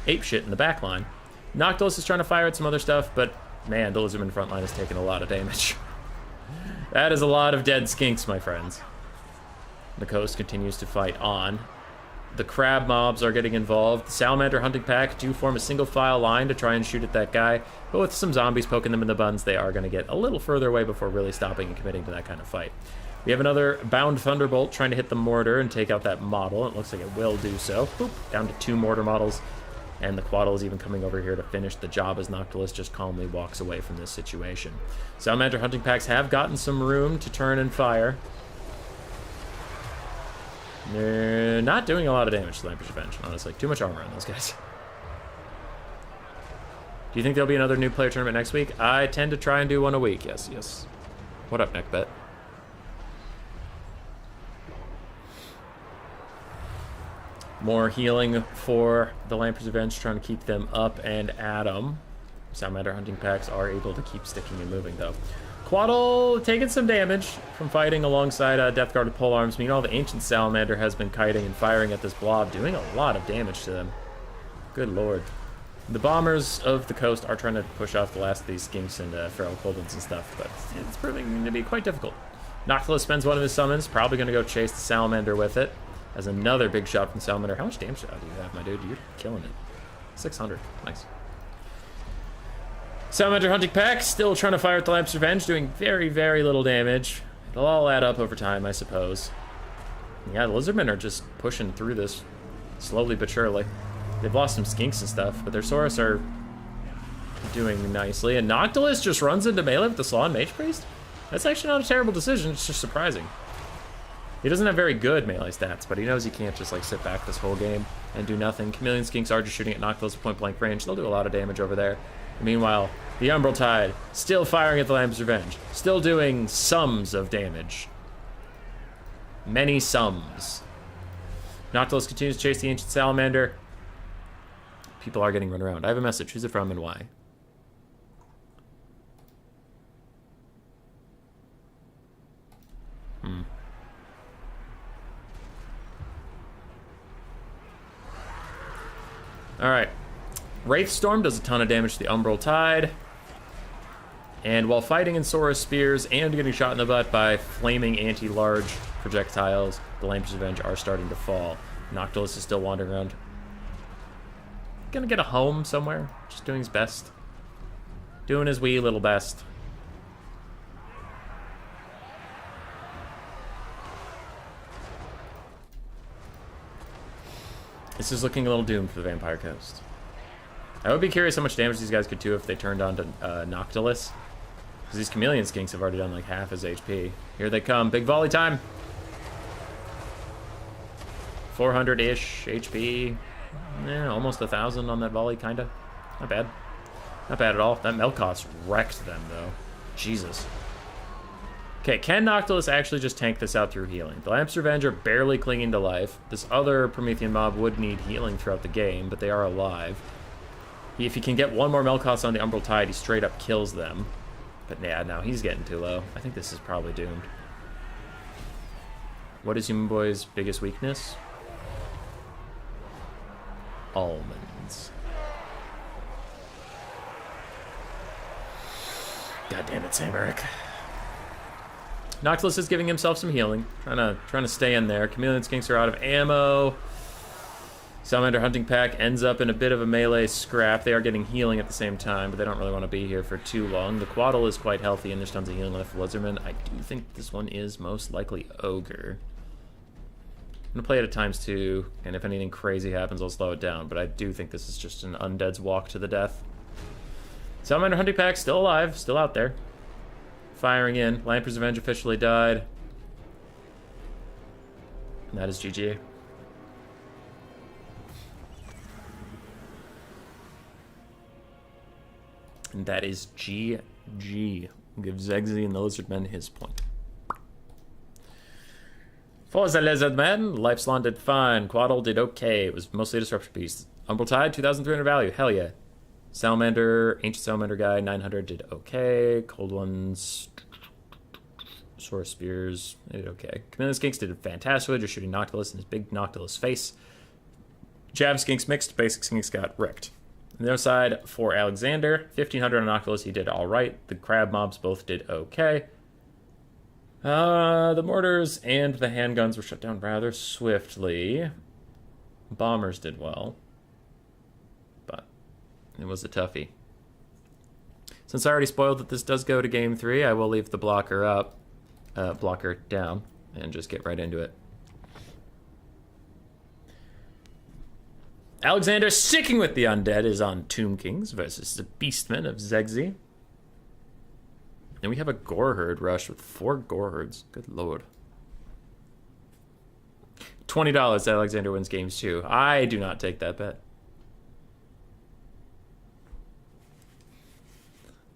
apeshit in the back line. Noctilus is trying to fire at some other stuff, but, man, the Lizardman front line is taking a lot of damage. That is a lot of dead skinks, my friends. The Coast continues to fight on. The crab mobs are getting involved. The Salamander Hunting Pack do form a single file line to try and shoot at that guy, but with some zombies poking them in the buns, they are going to get a little further away before really stopping and committing to that kind of fight. We have another Bound Thunderbolt trying to hit the mortar and take out that model. It looks like it will do so. Boop, down to 2 mortar models, and the Quaddle is even coming over here to finish the job as Noctilus just calmly walks away from this situation. Salamander Hunting Packs have gotten some room to turn and fire. They're not doing a lot of damage to Lamprey's Revenge, honestly. Too much armor on those guys. Do you think there'll be another new player tournament next week? I tend to try and do one a week, yes, yes. What up, Neckbet? More healing for the Lamprey's Revenge, trying to keep them up and at them. Salamander Hunting Packs are able to keep sticking and moving, though. Quaddle taking some damage from fighting alongside Death Guard with polearms. Meanwhile, the Ancient Salamander has been kiting and firing at this blob, doing a lot of damage to them. Good lord. The Bombers of the Coast are trying to push off the last of these skinks and feral cold ones and stuff, but it's proving to be quite difficult. Noctilus spends one of his summons, probably going to go chase the Salamander with it. As another big shot from Salamander. How much damage do you have, my dude? You're killing it. 600. Nice. Salamander Hunting Pack, still trying to fire at the Lamprey's Revenge, doing very, very little damage. It'll all add up over time, I suppose. Yeah, the Lizardmen are just pushing through this slowly but surely. They've lost some skinks and stuff, but their Saurus are doing nicely. And Noctilus just runs into melee with the Slan Mage Priest? That's actually not a terrible decision, it's just surprising. He doesn't have very good melee stats, but he knows he can't just like sit back this whole game and do nothing. Chameleon Skinks are just shooting at Noctilus at point-blank range. They'll do a lot of damage over there. Meanwhile, the Umbral Tide, still firing at the Lamprey's Revenge. Still doing sums of damage. Many sums. Noctilus continues to chase the Ancient Salamander. People are getting run around. I have a message. Who's it from and why? Alright. Wraithstorm does a ton of damage to the Umbral Tide. And while fighting in Saurus Spears and getting shot in the butt by flaming anti-large projectiles, the Lamprey's Revenge are starting to fall. Noctilus is still wandering around. Gonna get a home somewhere. Just doing his best. Doing his wee little best. This is looking a little doomed for the Vampire Coast. I would be curious how much damage these guys could do if they turned on to Noctilus. Because these Chameleon Skinks have already done like half his HP. Here they come. Big volley time. 400-ish HP. Almost 1,000 on that volley, kind of. Not bad. Not bad at all. That Melkoth wrecked them, though. Jesus. Okay, can Noctilus actually just tank this out through healing? The Lamps Revenge are barely clinging to life. This other Promethean mob would need healing throughout the game, but they are alive. If he can get one more Melkoth on the Umbral Tide, he straight up kills them. But yeah, now he's getting too low. I think this is probably doomed. What is Human Boy's biggest weakness? Almonds. God damn it, Samaric. Noctilus is giving himself some healing. Trying to stay in there. Chameleon Skinks are out of ammo. Salamander Hunting Pack ends up in a bit of a melee scrap. They are getting healing at the same time, but they don't really want to be here for too long. The Quaddle is quite healthy, and there's tons of healing left for Lizardman. I do think this one is most likely Ogre. I'm going to play it at ×2, and if anything crazy happens, I'll slow it down, but I do think this is just an Undead's walk to the death. Salamander Hunting Pack still alive, still out there. Firing in. Lamper's Revenge officially died. And that is GG. And that is GG. Give Zegzi and the Lizardmen his point. For the Lizardmen, Lifeslon did fine. Quaddle did okay. It was mostly a disruption piece. Umbral Tide, 2,300 value. Hell yeah. Salamander, Ancient Salamander guy, 900 did okay. Cold Ones, Sword Spears, they did okay. Chameleon Skinks did fantastically, just shooting Noctilus in his big Noctilus face. Jav Skinks mixed, basic Skinks got wrecked. On the other side, for Alexander, 1,500 on Noctilus, he did alright. The crab mobs both did okay. The mortars and the handguns were shut down rather swiftly. Bombers did well. But it was a toughie. Since I already spoiled that this does go to game 3, I will leave the blocker up, blocker down, and just get right into it. Alexander, sticking with the undead, is on Tomb Kings versus the Beastmen of Zegzi. And we have a Goreherd rush with 4 Goreherds. Good lord. $20, Alexander wins games 2. I do not take that bet.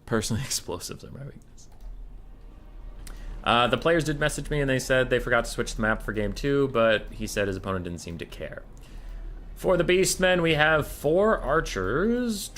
Personally, explosives are my weakness. The players did message me and they said they forgot to switch the map for game 2, but he said his opponent didn't seem to care. For the Beastmen, we have 4 archers,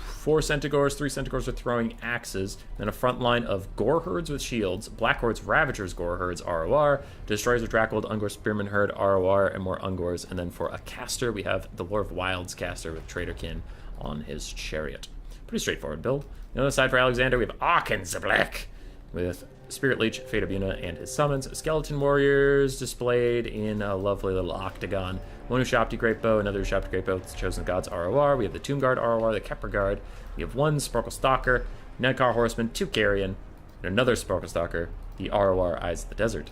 4 Centaurs, 3 Centaurs are throwing axes, then a front line of Goreherds with shields, Black Hordes, Ravagers, Goreherds, ROR, Destroyers of Dracold, Ungor Spearman Herd, ROR, and more Ungors. And then for a caster, we have the Lord of Wilds caster with Traderkin on his chariot. Pretty straightforward build. On the other side for Alexander, we have Arkans the Black with Spirit Leech, Fate of Yuna, and his summons. Skeleton Warriors displayed in a lovely little octagon. One Ushapti Great Bow, another Ushapti Great Bow with the Chosen Gods ROR. We have the Tomb Guard ROR, the Kepler Guard. We have 1 Sparkle Stalker, Nedkar Horseman, 2 Carrion, and another Sparkle Stalker, the ROR Eyes of the Desert.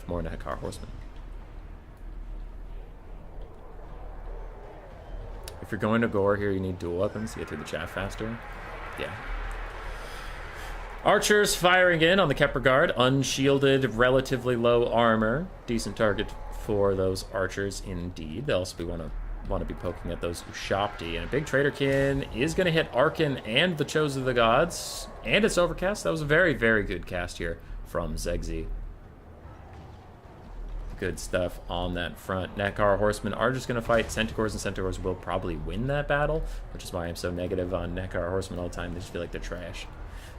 More Nedkar Horsemen. If you're going to gore here, you need dual weapons to get through the chaff faster. Yeah. Archers firing in on the Kepler Guard. Unshielded, relatively low armor. Decent target for those archers indeed. They'll also want to be poking at those Ushapti. And a big Traderkin is going to hit Arkan and the Chosen of the Gods. And it's overcast. That was a very, very good cast here from Zegzi. Good stuff on that front. Nedkar Horsemen are just going to fight Centaurs, and Centaurs will probably win that battle, which is why I'm so negative on Nedkar Horsemen all the time. They just feel like they're trash.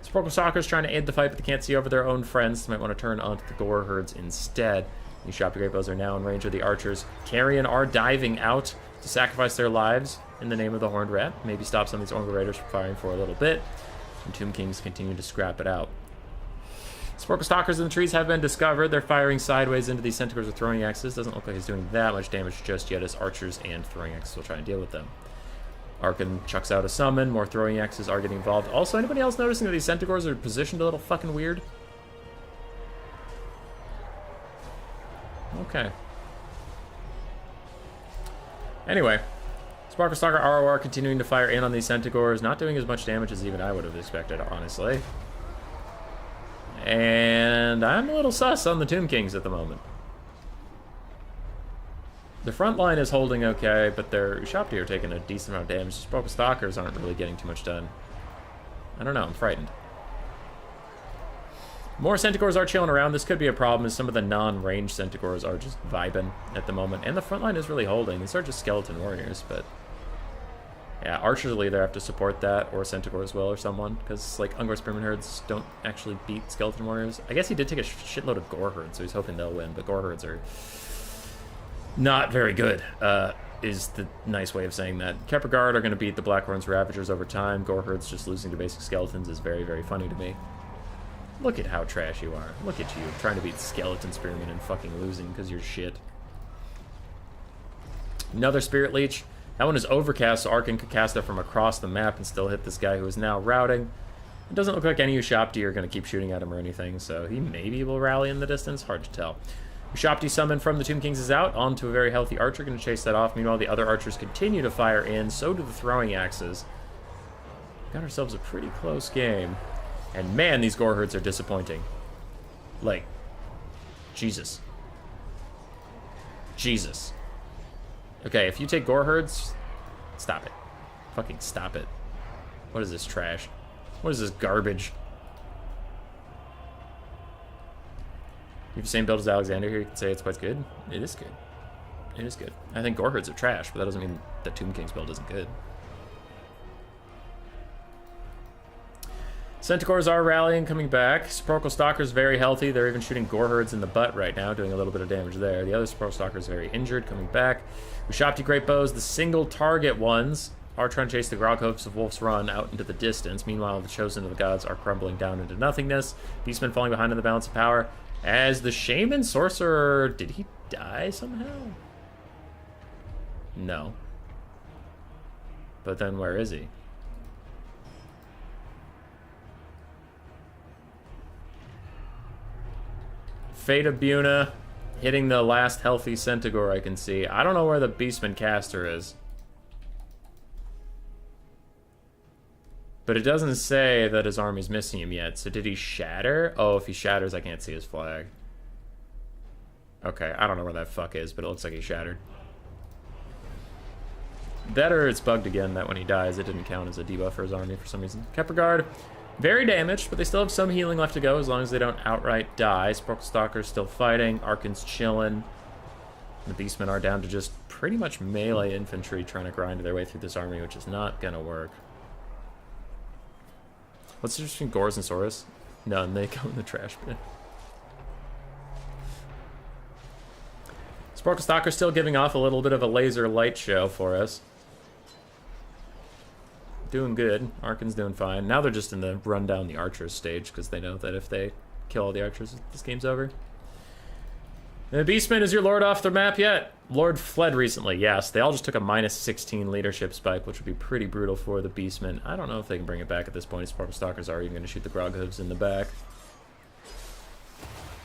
Sparkle Stalkers trying to aid the fight, but they can't see over their own friends. They might want to turn onto the Goreherds instead. These Ushapti Great Bows are now in range of the archers. Carrion are diving out to sacrifice their lives in the name of the Horned Rat. Maybe stop some of these Orgel Raiders from firing for a little bit. And Tomb Kings continue to scrap it out. Sparkle Stalkers in the trees have been discovered. They're firing sideways into these Centaurs with throwing axes. Doesn't look like he's doing that much damage just yet, as archers and throwing axes will try and deal with them. Arkan chucks out a summon. More throwing axes are getting involved. Also, anybody else noticing that these Centaurs are positioned a little fucking weird? Okay. Anyway, Sparkle Stalker ROR continuing to fire in on these Centaurs, not doing as much damage as even I would have expected, honestly. And I'm a little sus on the Tomb Kings at the moment. The front line is holding okay, but their Shopti are taking a decent amount of damage. Sparkle Stalkers aren't really getting too much done. I don't know, I'm frightened. More Centaurs are chilling around. This could be a problem, as some of the non-range Centaurs are just vibing at the moment. And the front line is really holding. These are just skeleton warriors, but... yeah, archers will either have to support that, or Centaurs will, or someone. Because, like, Ungor Spearman Herds don't actually beat skeleton warriors. I guess he did take a shitload of Gore Herds, so he's hoping they'll win. But Gore Herds are not very good, is the nice way of saying that. Kepler Guard are going to beat the Blackhorns Ravagers over time. Gore Herds just losing to basic skeletons is very, very funny to me. Look at how trash you are. Look at you, trying to beat Skeleton Spearmen and fucking losing because you're shit. Another Spirit Leech. That one is overcast, so Arkin could cast it from across the map and still hit this guy who is now routing. It doesn't look like any Ushapti are going to keep shooting at him or anything, so he maybe will rally in the distance. Hard to tell. Ushapti summon from the Tomb Kings is out, onto a very healthy archer, going to chase that off. Meanwhile, the other archers continue to fire in, so do the throwing axes. Got ourselves a pretty close game. And man, these Gore Herds are disappointing. Like, Jesus. Jesus. Okay, if you take Gore Herds, stop it. Fucking stop it. What is this trash? What is this garbage? You have the same build as Alexander here, you can say it's quite good. It is good. It is good. I think Gore Herds are trash, but that doesn't mean the Tomb King's build isn't good. Centaurs are rallying, coming back. Sparkle Stalker's very healthy. They're even shooting Gore Herds in the butt right now, doing a little bit of damage there. The other Sparkle Stalker's very injured, coming back. Ushapti Great Bows, the single target ones, are trying to chase the Groghoofs of Wolf's Run out into the distance. Meanwhile, the Chosen of the Gods are crumbling down into nothingness. Beastmen falling behind in the balance of power. As the Shaman Sorcerer... did he die somehow? No. But then where is he? Fate of Buna hitting the last healthy Centaur I can see. I don't know where the Beastman caster is. But it doesn't say that his army's missing him yet. So did he shatter? Oh, if he shatters, I can't see his flag. Okay, I don't know where that fuck is, but it looks like he shattered. That or it's bugged again that when he dies, it didn't count as a debuff for his army for some reason. Kepler Guard, very damaged, but they still have some healing left to go as long as they don't outright die. Sparkle Stalker's still fighting. Arkin's chilling. The Beastmen are down to just pretty much melee infantry trying to grind their way through this army, which is not gonna work. What's the difference between Gores and Saurus? None, they go in the trash bin. Sparkle Stalker's still giving off a little bit of a laser light show for us. Doing good. Arkin's doing fine. Now they're just in the run down the archers stage because they know that if they kill all the archers, this game's over. And the Beastman, is your Lord off the map yet? Lord fled recently, yes. They all just took a -16 leadership spike, which would be pretty brutal for the Beastman. I don't know if they can bring it back at this point. Sparkle Stalkers are even going to shoot the Groghoofs in the back.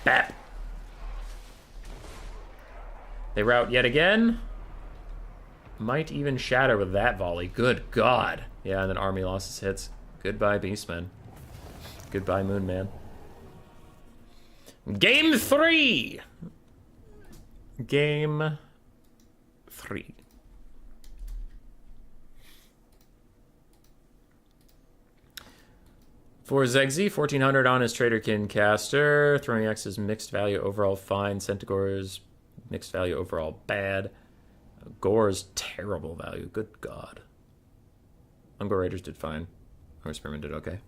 Bap! They rout yet again. Might even shatter with that volley. Good God. Yeah, and then army losses hits. Goodbye, Beastman. Goodbye, Moonman. Game 3! Game 3. For Zegzi, 1400 on his Traderkin caster. Throwing X's mixed value overall fine. Centaur's mixed value overall bad. Gore's terrible value. Good God. Ungor Raiders did fine. Ungor Spearman did okay.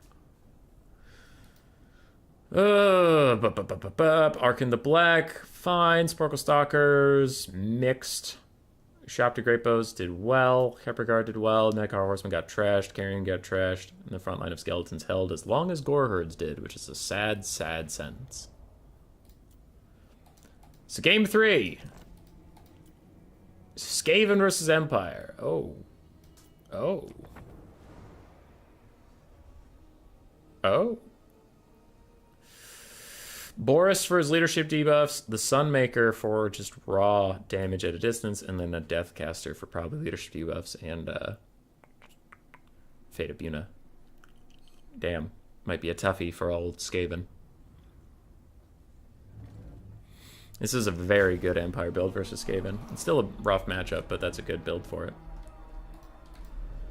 Arkin the Black, fine. Sparkle Stalkers, mixed. Shopti Great Bows did well. Kepler Guard did well. Nekar Horseman got trashed. Carrion got trashed. And the front line of skeletons held as long as Gore Herds did, which is a sad, sad sentence. So game 3. Skaven versus Empire. Oh. Oh. Oh. Boris for his leadership debuffs, the Sunmaker for just raw damage at a distance, and then a Deathcaster for probably leadership debuffs and Fate of Buna. Damn, might be a toughie for old Skaven. This is a very good Empire build versus Skaven. It's still a rough matchup, but that's a good build for it.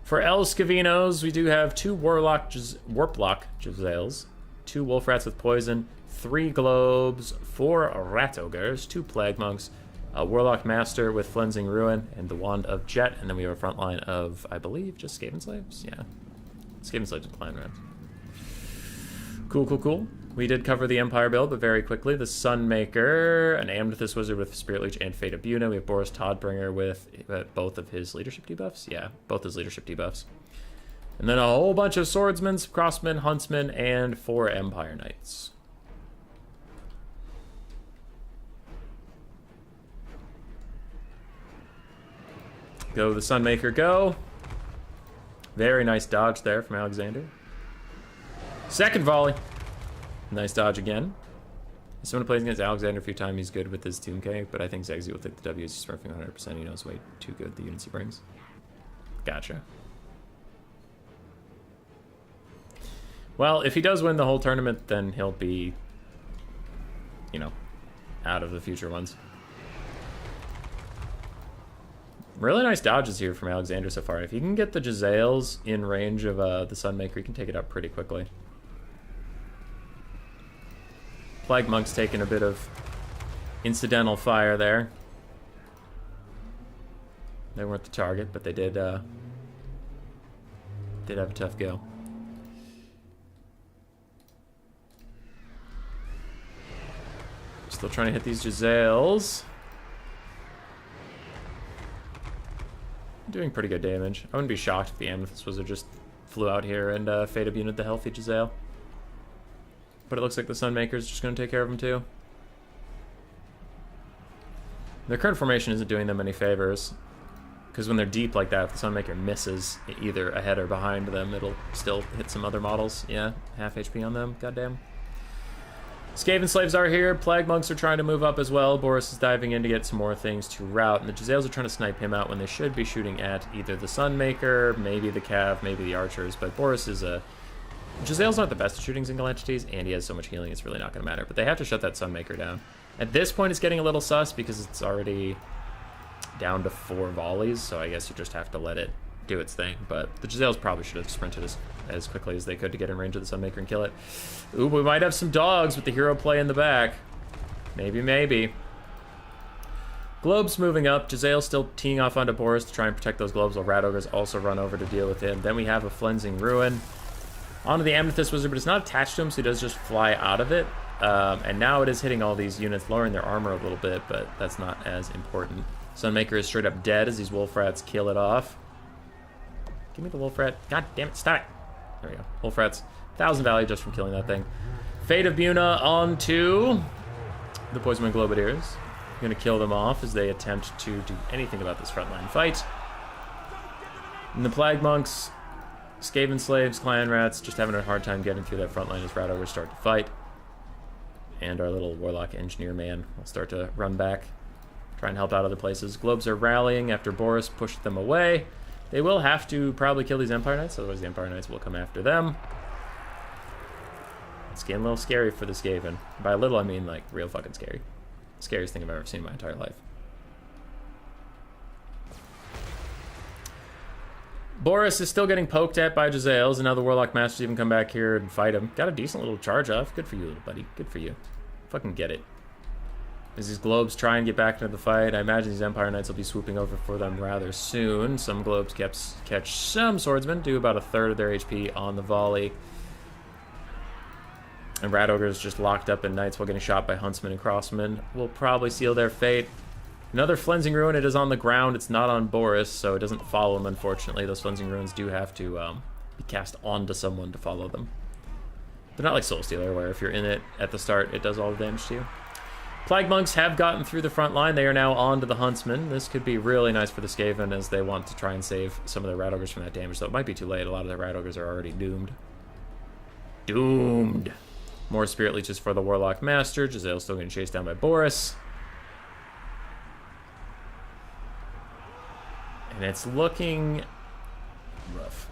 For El Skavinos, we do have 2 Warlock Giselles, 2 Wolf Rats with Poison, 3 Globes, 4 Rat Ogres, 2 Plague Monks, a Warlock Master with Flensing Ruin, and the Wand of Jet, and then we have a front line of, I believe, just Skaven Slaves? Yeah. Skaven Slaves and Clan Rats. Cool, cool, cool. We did cover the Empire build, but very quickly. The Sunmaker, an Amethyst Wizard with Spirit Leech and Fate of Buna. We have Boris Todbringer with both of his leadership debuffs. Yeah, both his leadership debuffs. And then a whole bunch of Swordsmen, Crossmen, Huntsmen, and 4 Empire Knights. Go the Sunmaker, go. Very nice dodge there from Alexander. Second volley. Nice dodge again. If someone plays against Alexander a few times, he's good with his Tomb Cave, but I think Zegzi will take the W. He's smurfing 100%. He knows way too good the units he brings. Gotcha. Well, if he does win the whole tournament, then he'll be, you know, out of the future ones. Really nice dodges here from Alexander so far. If he can get the Giselles in range of the Sunmaker, he can take it up pretty quickly. Plague Monk's taking a bit of incidental fire there. They weren't the target, but they did have a tough go. Still trying to hit these Giselles. Doing pretty good damage. I wouldn't be shocked if the Amethyst Wizard just flew out here and Fate of Buna the healthy Giselle. But it looks like the Sunmaker's just going to take care of him too. Their current formation isn't doing them any favors. Because when they're deep like that, if the Sunmaker misses either ahead or behind them, it'll still hit some other models. Yeah, half HP on them. Goddamn. Skaven Slaves are here. Plague Monks are trying to move up as well. Boris is diving in to get some more things to route. And the Giselles are trying to snipe him out when they should be shooting at either the Sunmaker, maybe the Cav, maybe the Archers. But Boris is a... Giselles not the best at shooting single entities, and he has so much healing it's really not going to matter. But they have to shut that Sunmaker down. At this point, it's getting a little sus because it's already down to 4 volleys, so I guess you just have to let it do its thing. But the Giselles probably should have sprinted as quickly as they could to get in range of the Sunmaker and kill it. Ooh, we might have some dogs with the hero play in the back. Maybe, maybe. Globes moving up. Giselle still teeing off onto Boris to try and protect those globes while Rat Ogres also run over to deal with him. Then we have a Flensing Ruin onto the Amethyst Wizard, but it's not attached to him, so he does just fly out of it. And now it is hitting all these units, lowering their armor a little bit, but that's not as important. Sunmaker is straight up dead as these Wolf Rats kill it off. Give me the Wolf Rat. God damn it, stop it. There we go. Wolf Rats. 1,000 value just from killing that thing. Fate of Buna onto the Poisonman Globadiers. Going to kill them off as they attempt to do anything about this frontline fight. And the Plague Monks, Skaven Slaves, Clan Rats, just having a hard time getting through that front line as Rat Ogres start to fight. And our little Warlock Engineer man will start to run back, try and help out other places. Globes are rallying after Boris pushed them away. They will have to probably kill these Empire Knights, otherwise the Empire Knights will come after them. It's getting a little scary for the Skaven. By a little, I mean like real fucking scary. Scariest thing I've ever seen in my entire life. Boris is still getting poked at by Giselles, and now the Warlock Masters even come back here and fight him. Got a decent little charge off. Good for you, little buddy. Good for you. Fucking get it. As these Globes try and get back into the fight, I imagine these Empire Knights will be swooping over for them rather soon. Some Globes catch some Swordsmen, do about 1/3 of their HP on the volley. And Rat Ogres just locked up in Knights while getting shot by Huntsmen and Crossmen. Will probably seal their fate. Another Flensing Ruin. It is on the ground. It's not on Boris, so it doesn't follow him, unfortunately. Those Flensing Ruins do have to be cast onto someone to follow them. They're not like Soul Stealer, where if you're in it at the start, it does all the damage to you. Plague Monks have gotten through the front line. They are now on to the Huntsmen. This could be really nice for the Skaven as they want to try and save some of their Rat Ogres from that damage, though it might be too late. A lot of their Rat Ogres are already doomed. Doomed. More Spirit Leeches for the Warlock Master. Gisele's still getting chased down by Boris. And it's looking rough.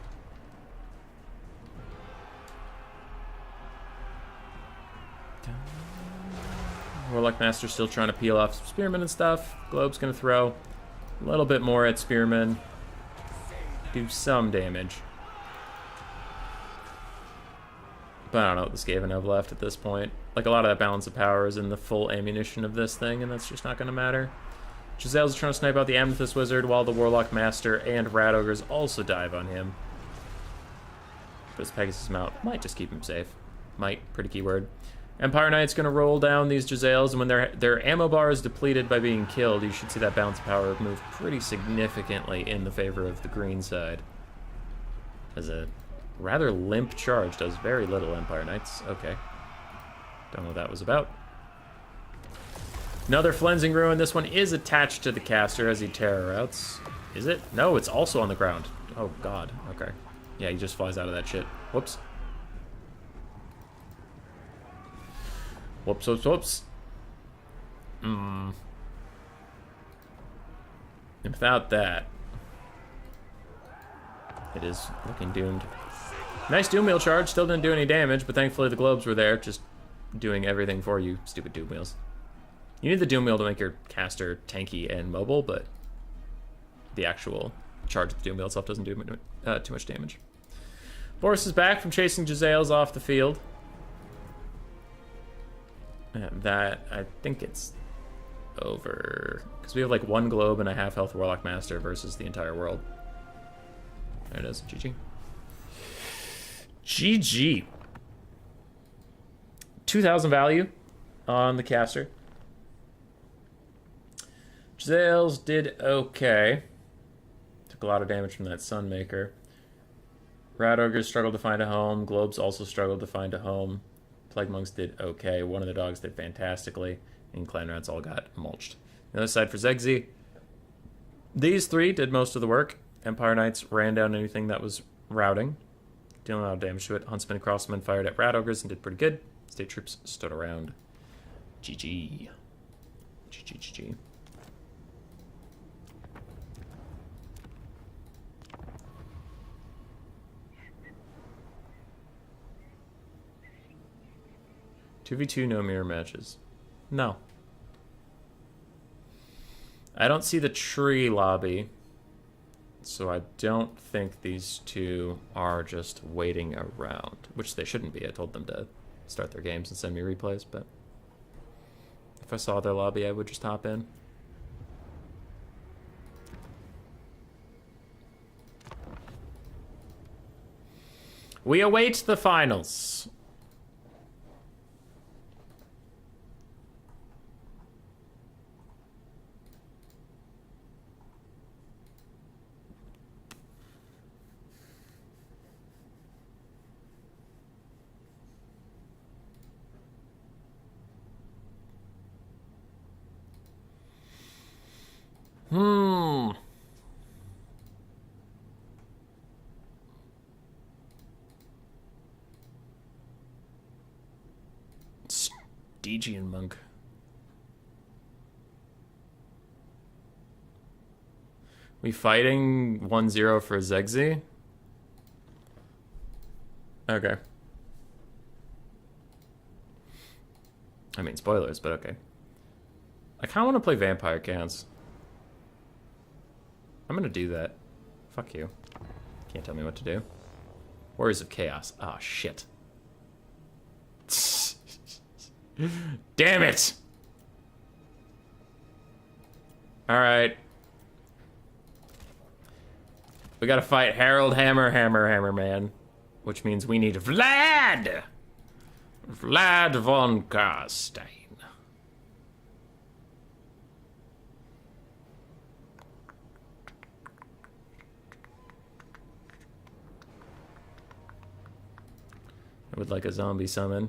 Warlock Master still trying to peel off some Spearmen and stuff. Globe's going to throw a little bit more at Spearmen. Do some damage. But I don't know what the Skaven have left at this point. Like, a lot of that balance of power is in the full ammunition of this thing, and that's just not going to matter. Gisele's trying to snipe out the Amethyst Wizard while the Warlock Master and Rat Ogres also dive on him. But his Pegasus Mount might just keep him safe. Might, pretty key word. Empire Knight's going to roll down these Giselles, and when their ammo bar is depleted by being killed, you should see that balance of power move pretty significantly in the favor of the green side. As a rather limp charge does very little, Empire Knights. Okay. Don't know what that was about. Another Flensing Ruin. This one is attached to the caster as he terror routes. Is it? No, it's also on the ground. Oh, God. Okay. Yeah, he just flies out of that shit. Whoops. Whoops, whoops, whoops. And without that, it is looking doomed. Nice Doom Wheel charge. Still didn't do any damage, but thankfully the globes were there, just doing everything for you, stupid Doom Wheels. You need the Doom Wheel to make your caster tanky and mobile, but the actual charge of the Doom Wheel itself doesn't do too much damage. Boris is back from chasing Giselles off the field. That, I think it's over. Because we have like one globe and a half health Warlock Master versus the entire world. There it is. GG. GG. 2,000 value on the caster. Giselles did okay. Took a lot of damage from that Sunmaker. Rat Ogres struggled to find a home. Globes also struggled to find a home. Plague Monks did okay. One of the dogs did fantastically. And Clan Rats all got mulched. The other side for Zegzi. These three did most of the work. Empire Knights ran down anything that was routing. Dealing a lot of damage to it. Huntsman and Crossman fired at Rat Ogres and did pretty good. State troops stood around. GG. GG, GG. Two v two, no mirror matches. No. I don't see the tree lobby, so I don't think these two are just waiting around, which they shouldn't be. I told them to start their games and send me replays, but if I saw their lobby, I would just hop in. We await the finals. Stygian Monk. We fighting 1-0 for Zegzi? Okay. I mean, spoilers, but okay. I kind of want to play Vampire Counts. I'm gonna do that. Fuck you. Can't tell me what to do. Warriors of Chaos. Ah, shit. Damn it! Alright. We gotta fight Harold Hammer Man. Which means we need Vlad! Vlad von Carstein. I would like a zombie summon.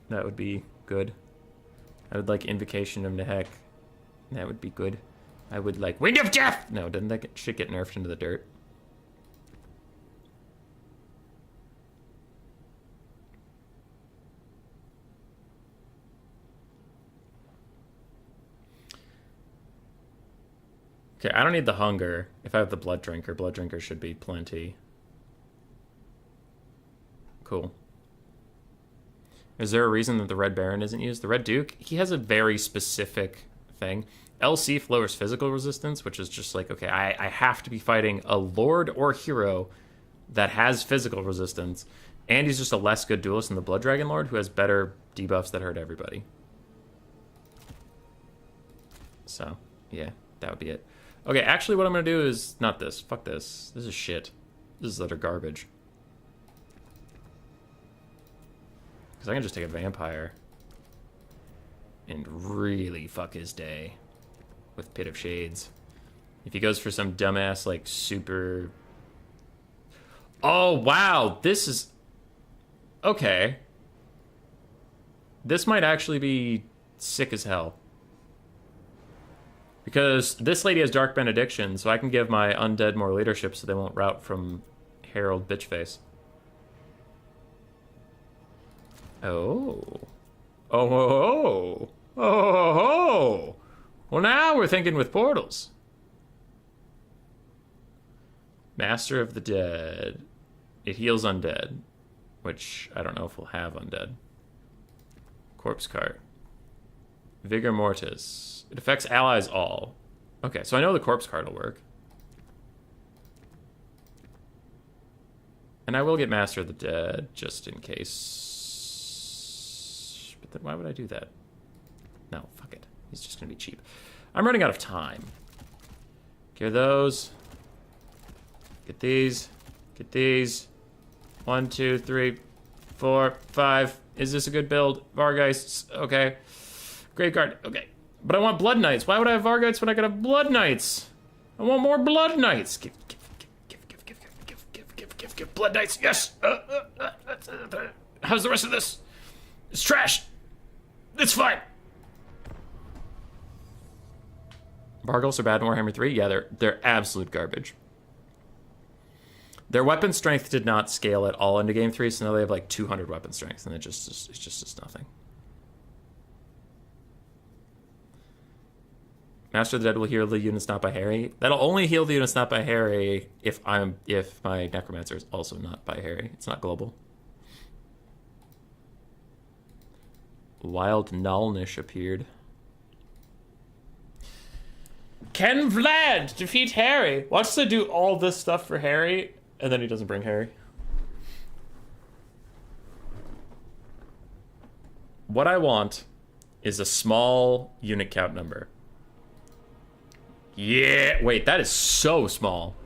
That would be good. I would like Invocation of Nehek. That would be good. I would like Wind of Death! No, didn't that shit get nerfed into the dirt? Okay, I don't need the hunger. If I have the blood drinker should be plenty. Cool. Is there a reason that the Red Baron isn't used? The Red Duke, he has a very specific thing. LC lowers physical resistance, which is just like, okay, I have to be fighting a lord or hero that has physical resistance, and he's just a less good duelist than the Blood Dragon Lord, who has better debuffs that hurt everybody. So, yeah, that would be it. Okay, actually what I'm going to do is not this. Fuck this. This is shit. This is utter garbage. Because I can just take a vampire and really fuck his day with Pit of Shades. If he goes for some dumbass, like, super... Oh, wow! This is... Okay. This might actually be sick as hell. Because this lady has Dark Benediction, so I can give my undead more leadership so they won't rout from Herald Bitchface. Oh. Oh, oh, oh. Oh, oh, oh. Well, now we're thinking with portals. Master of the Dead. It heals undead, which I don't know if we'll have undead. Corpse Cart. Vigor Mortis. It affects allies all. Okay, so I know the Corpse Cart will work. And I will get Master of the Dead, just in case. But then why would I do that? No, fuck it. He's just gonna be cheap. I'm running out of time. Get those. Get these. Get these. 1, 2, 3, 4, 5. Is this a good build? Vargeists. Okay. Graveguard. Okay. But I want Blood Knights. Why would I have Vargeists when I could have Blood Knights? I want more Blood Knights. Give Blood Knights. Yes. How's the rest of this? It's trash. It's fine. Vargulfs are bad in Warhammer 3? Yeah, they're absolute garbage. Their weapon strength did not scale at all into Game 3, so now they have like 200 weapon strength, and it's just nothing. Master of the Dead will heal the units not by Harry. That'll only heal the units not by Harry if my Necromancer is also not by Harry. It's not global. Wild Slaanesh appeared. Can Vlad defeat Harry? Watch them do all this stuff for Harry, and then he doesn't bring Harry. What I want is a small unit count number. Yeah, wait, that is so small.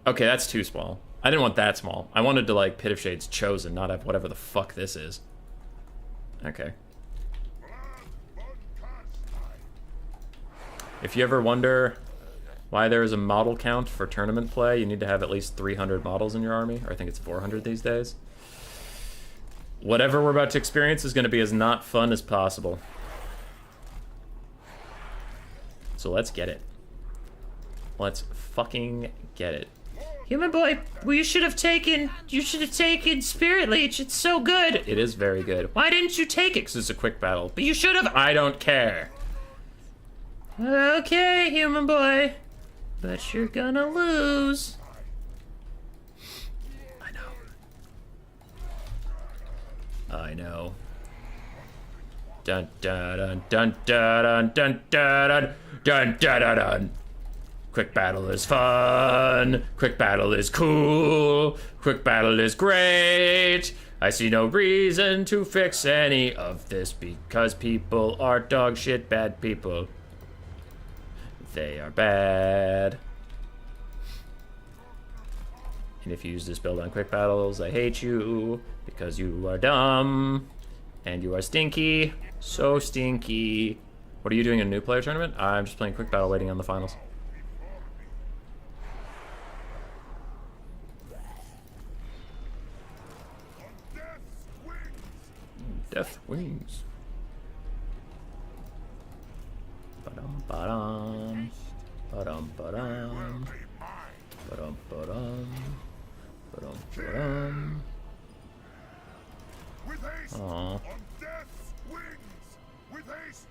Okay, that's too small. I didn't want that small. I wanted to, like, Pit of Shades Chosen, not have whatever the fuck this is. Okay. If you ever wonder why there is a model count for tournament play, you need to have at least 300 models in your army, or I think it's 400 these days. Whatever we're about to experience is going to be as not fun as possible. So let's get it. Let's fucking get it. Human boy, well, you should have taken Spirit Leech. It's so good. It is very good. Why didn't you take it? Because it's a quick battle. But you should have. I don't care. Okay, human boy. But you're gonna lose. I know. Dun dun dun dun dun dun dun dun dun dun dun. Quick battle is fun. Quick battle is cool. Quick battle is great. I see no reason to fix any of this because people are dog shit bad people. They are bad. And if you use this build on quick battles, I hate you because you are dumb and you are stinky. So stinky. What are you doing in a new player tournament? I'm just playing quick battle waiting on the finals. Death wings. Ba-dum ba-dum. Ba-dum ba-dum. Ba-dum ba-dum. Ba-dum ba-dum. Aww. On death's wings, with haste,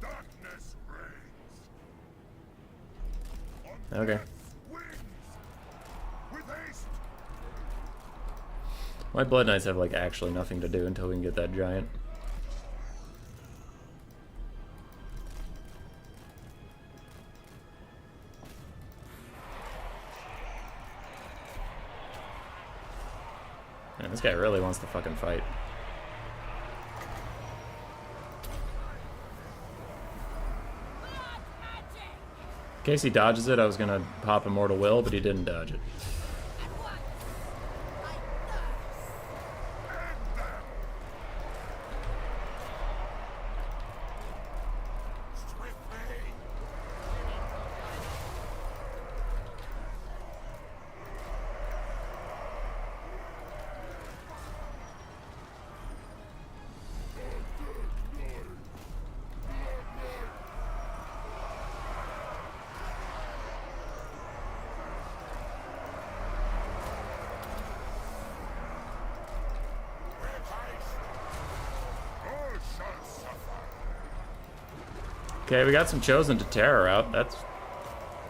darkness reigns. Okay. My Blood Knights have, like, actually nothing to do until we can get that giant. Man, this guy really wants to fucking fight. In case he dodges it, I was gonna pop Immortal Will, but he didn't dodge it. Okay, we got some Chosen to Terror out. That's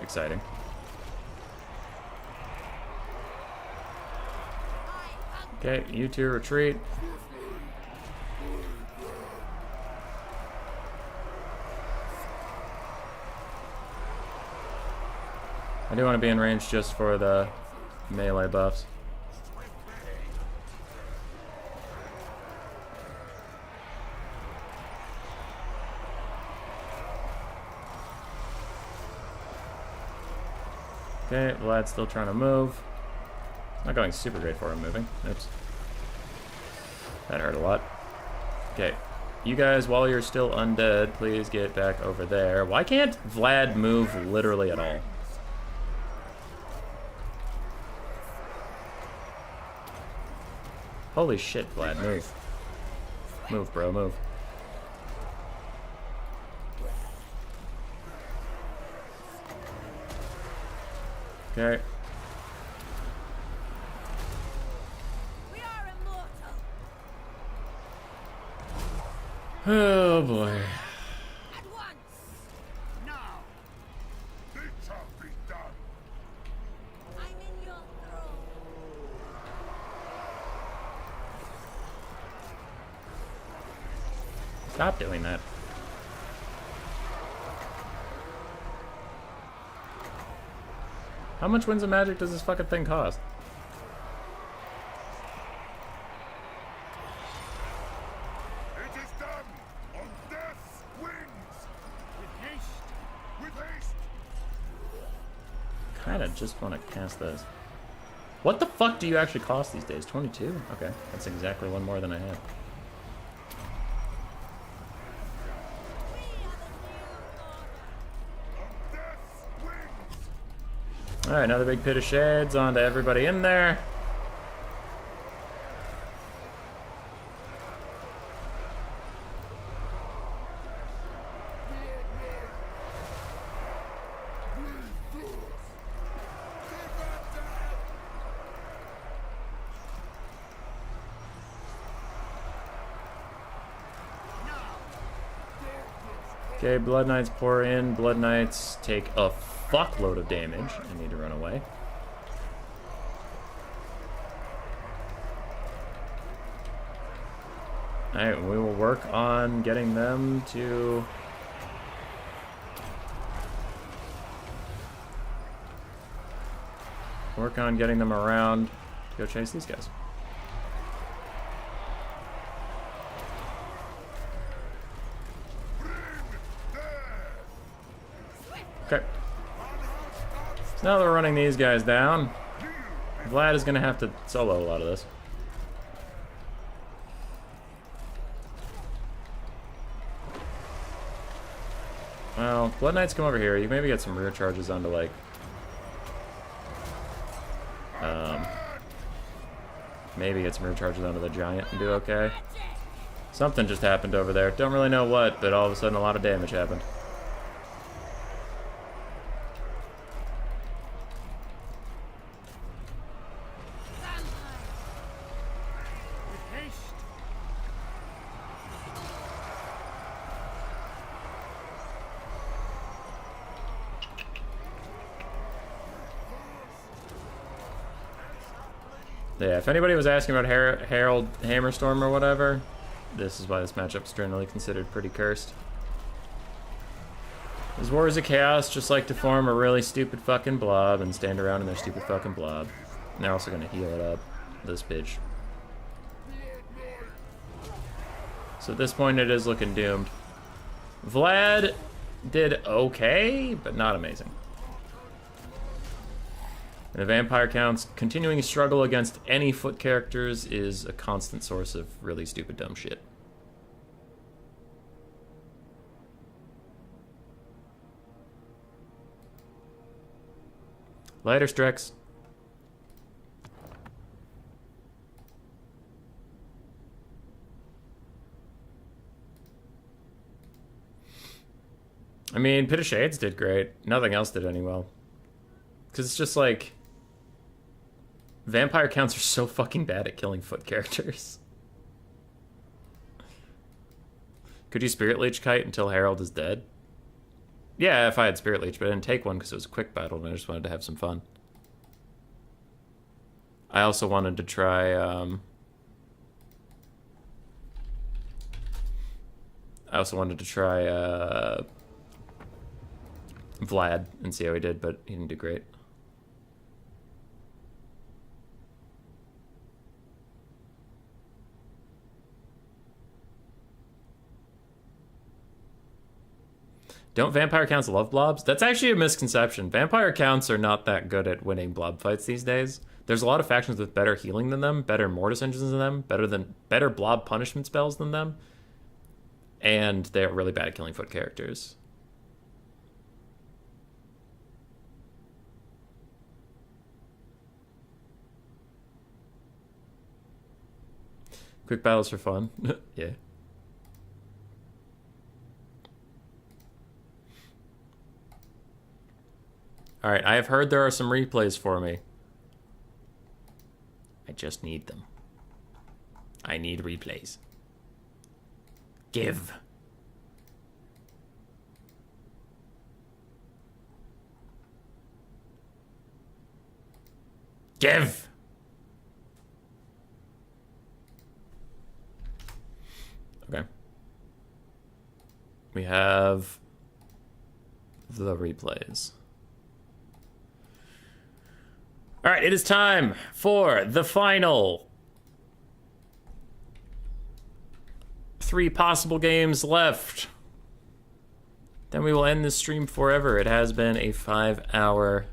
exciting. Okay, you two retreat. I do want to be in range just for the melee buffs. Okay, Vlad's still trying to move. Not going super great for him moving. Oops. That hurt a lot. Okay, you guys, while you're still undead, please get back over there. Why can't Vlad move literally at all? Holy shit, Vlad, move. Move, bro, move. Okay. We are immortal. Oh boy. At once. Now. It shall be done. I'm in your throne. Stop doing that. How much Winds of Magic does this fucking thing cost? It is done on death's wings. With haste. With haste. Kinda just want to cast this. What the fuck do you actually cost these days? 22? Okay, that's exactly one more than I had. Alright, another big pit of shades onto everybody in there. Okay, Blood Knights pour in. Blood Knights take a fuckload of damage. I need to run away. Alright, we will work on getting them to... work on getting them around to go chase these guys. Okay. So now that we're running these guys down, Vlad is going to have to solo a lot of this. Well, Blood Knights come over here. You maybe get some rear charges onto, like... maybe get some rear charges onto the giant and do okay. Something just happened over there. Don't really know what, but all of a sudden a lot of damage happened. Yeah, if anybody was asking about Harold Hammerstorm or whatever, this is why this matchup's generally considered pretty cursed. These Warriors of Chaos just like to form a really stupid fucking blob and stand around in their stupid fucking blob. And they're also gonna heal it up, this bitch. So at this point it is looking doomed. Vlad did okay, but not amazing. And the vampire counts continuing to struggle against any foot characters is a constant source of really stupid dumb shit. Later, Strex. I mean, Pit of Shades did great. Nothing else did any well. Because it's just like... Vampire counts are so fucking bad at killing foot characters. Could you Spirit Leech Kite until Harold is dead? Yeah, if I had Spirit Leech, but I didn't take one because it was a quick battle and I just wanted to have some fun. I also wanted to try... Vlad and see how he did, but he didn't do great. Don't vampire counts love blobs? That's actually a misconception. Vampire counts are not that good at winning blob fights these days. There's a lot of factions with better healing than them, better Mortis engines than them, better blob punishment spells than them, and they're really bad at killing foot characters. Quick battles for fun. Yeah. Alright, I have heard there are some replays for me. I just need them. I need replays. Give. Give! Okay. We have the replays. All right, it is time for the final 3 possible games left. Then we will end this stream forever. It has been a 5-hour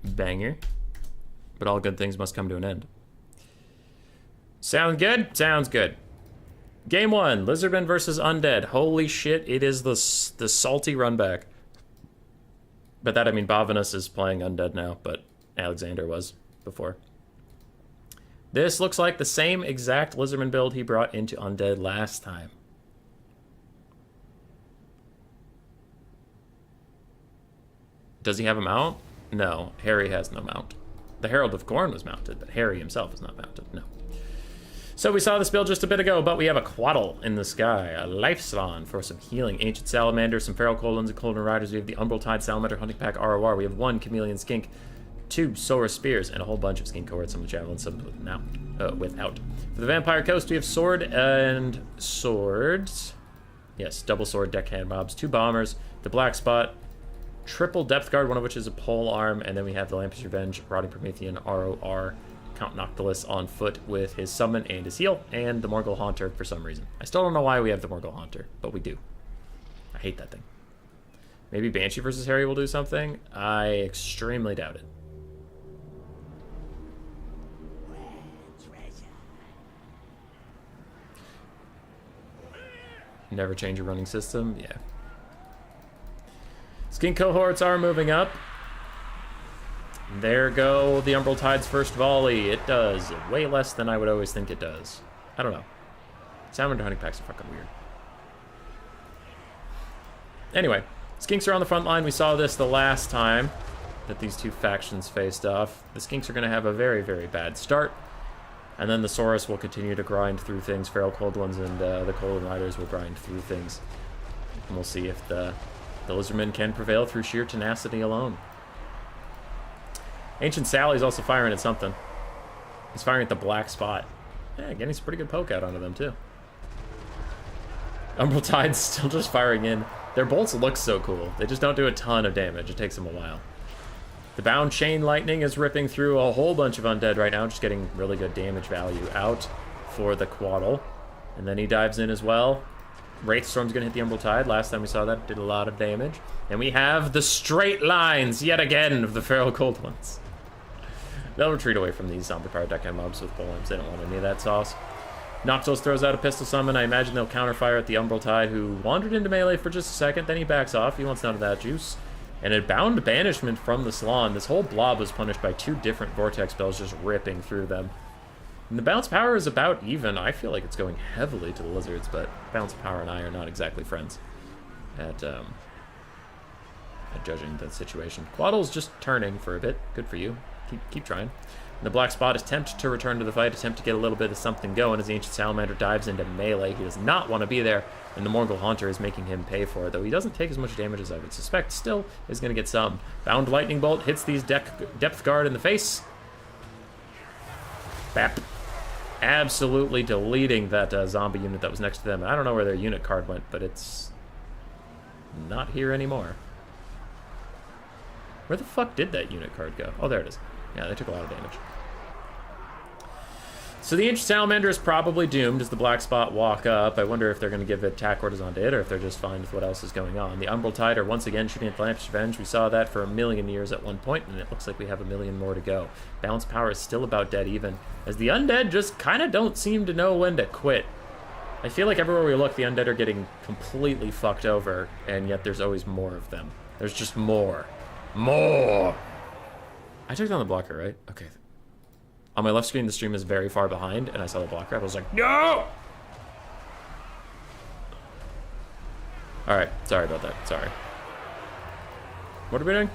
banger, but all good things must come to an end. Sound good? Sounds good. Game 1, Lizardmen versus Undead. Holy shit, it is the salty runback. By that I mean Bavinus is playing Undead now, but Alexander was before. This looks like the same exact Lizardman build he brought into Undead last time. Does he have a mount? No, Harry has no mount. The Herald of Gorn was mounted, but Harry himself is not mounted, no. So we saw this build just a bit ago, but we have a Quaddle in the sky, a Life Slan for some healing, Ancient Salamander, some Feral Coldens and Colden Riders. We have the Umbral Tide Salamander Hunting Pack ROR. We have 1 Chameleon Skink, 2 Sora Spears, and a whole bunch of Skink cohorts, some with Javelin, some without. For the Vampire Coast, we have Sword and Swords. Yes, double sword, deckhand mobs, 2 Bombers, the Black Spot, triple Depth Guard, one of which is a pole arm, and then we have the Lamp's Revenge, Rotting Promethean ROR. Count Noctilus on foot with his summon and his heal, and the Morgul Haunter for some reason. I still don't know why we have the Morgul Haunter, but we do. I hate that thing. Maybe Banshee versus Harry will do something? I extremely doubt it. Never change your running system? Yeah. Skink cohorts are moving up. There go the Umbral Tide's first volley. It does way less than I would always think it does. I don't know. Salamander Hunting Packs are fucking weird. Anyway, Skinks are on the front line. We saw this the last time that these 2 factions faced off. The Skinks are going to have a very, very bad start. And then the Saurus will continue to grind through things. Feral Cold Ones and the Colden Riders will grind through things. And we'll see if the Lizardmen can prevail through sheer tenacity alone. Ancient Sally's also firing at something. He's firing at the black spot. Yeah, getting some pretty good poke out onto them, too. Umbral Tide's still just firing in. Their bolts look so cool. They just don't do a ton of damage. It takes them a while. The Bound Chain Lightning is ripping through a whole bunch of undead right now, just getting really good damage value out for the Quaddle. And then he dives in as well. Wraith Storm's gonna hit the Umbral Tide. Last time we saw that, it did a lot of damage. And we have the straight lines, yet again, of the Feral Cold Ones. They'll retreat away from these zombie-powered deckhand mobs with polearms. They don't want any of that sauce. Noctis throws out a pistol summon. I imagine they'll counterfire at the Umbral Tide, who wandered into melee for just a second, then he backs off. He wants none of that juice. And a bound banishment from the Slann. This whole blob was punished by 2 different vortex spells just ripping through them. And the bounce power is about even. I feel like it's going heavily to the lizards, but bounce power and I are not exactly friends at judging the situation. Quaddle's just turning for a bit. Good for you. Keep trying. And the black spot is tempted to return to the fight, attempt to get a little bit of something going as the Ancient Salamander dives into melee. He does not want to be there, and the Morgul Haunter is making him pay for it, though he doesn't take as much damage as I would suspect. Still is going to get some. Bound Lightning Bolt hits these Depth Guard in the face. Bap. Absolutely deleting that zombie unit that was next to them. I don't know where their unit card went, but it's not here anymore. Where the fuck did that unit card go? Oh, there it is. Yeah, they took a lot of damage. So the Ancient Salamander is probably doomed as the black spot walk up. I wonder if they're going to give attack orders onto it or if they're just fine with what else is going on. The Umbral Tide are once again shooting at the Lamps Revenge. We saw that for 1,000,000 years at one point, and it looks like we have 1,000,000 more to go. Bounce power is still about dead even, as the undead just kind of don't seem to know when to quit. I feel like everywhere we look, the undead are getting completely fucked over, and yet there's always more of them. There's just more. More! I took down the blocker, right? Okay. On my left screen, the stream is very far behind, and I saw the blocker. I was like, no! Alright, sorry about that. Sorry. What are we doing?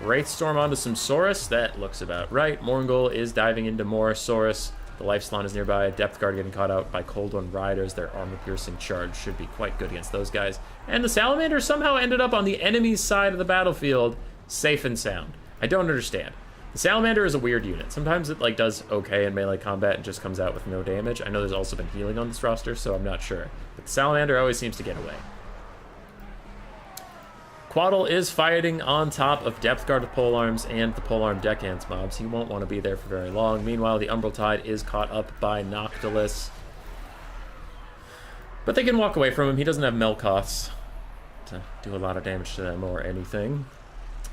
Wraith Storm onto some Saurus. That looks about right. Morgul is diving into more Saurus. The Life Slann is nearby. Depth Guard getting caught out by Cold One Riders. Their armor-piercing charge should be quite good against those guys. And the Salamander somehow ended up on the enemy's side of the battlefield, safe and sound. I don't understand. The Salamander is a weird unit. Sometimes it like does okay in melee combat and just comes out with no damage. I know there's also been healing on this roster, so I'm not sure. But the Salamander always seems to get away. Quaddle is fighting on top of Depth Guard with polearms and the polearm deckhands mobs. He won't want to be there for very long. Meanwhile, the Umbral Tide is caught up by Noctilus. But they can walk away from him. He doesn't have Melkoths to do a lot of damage to them or anything.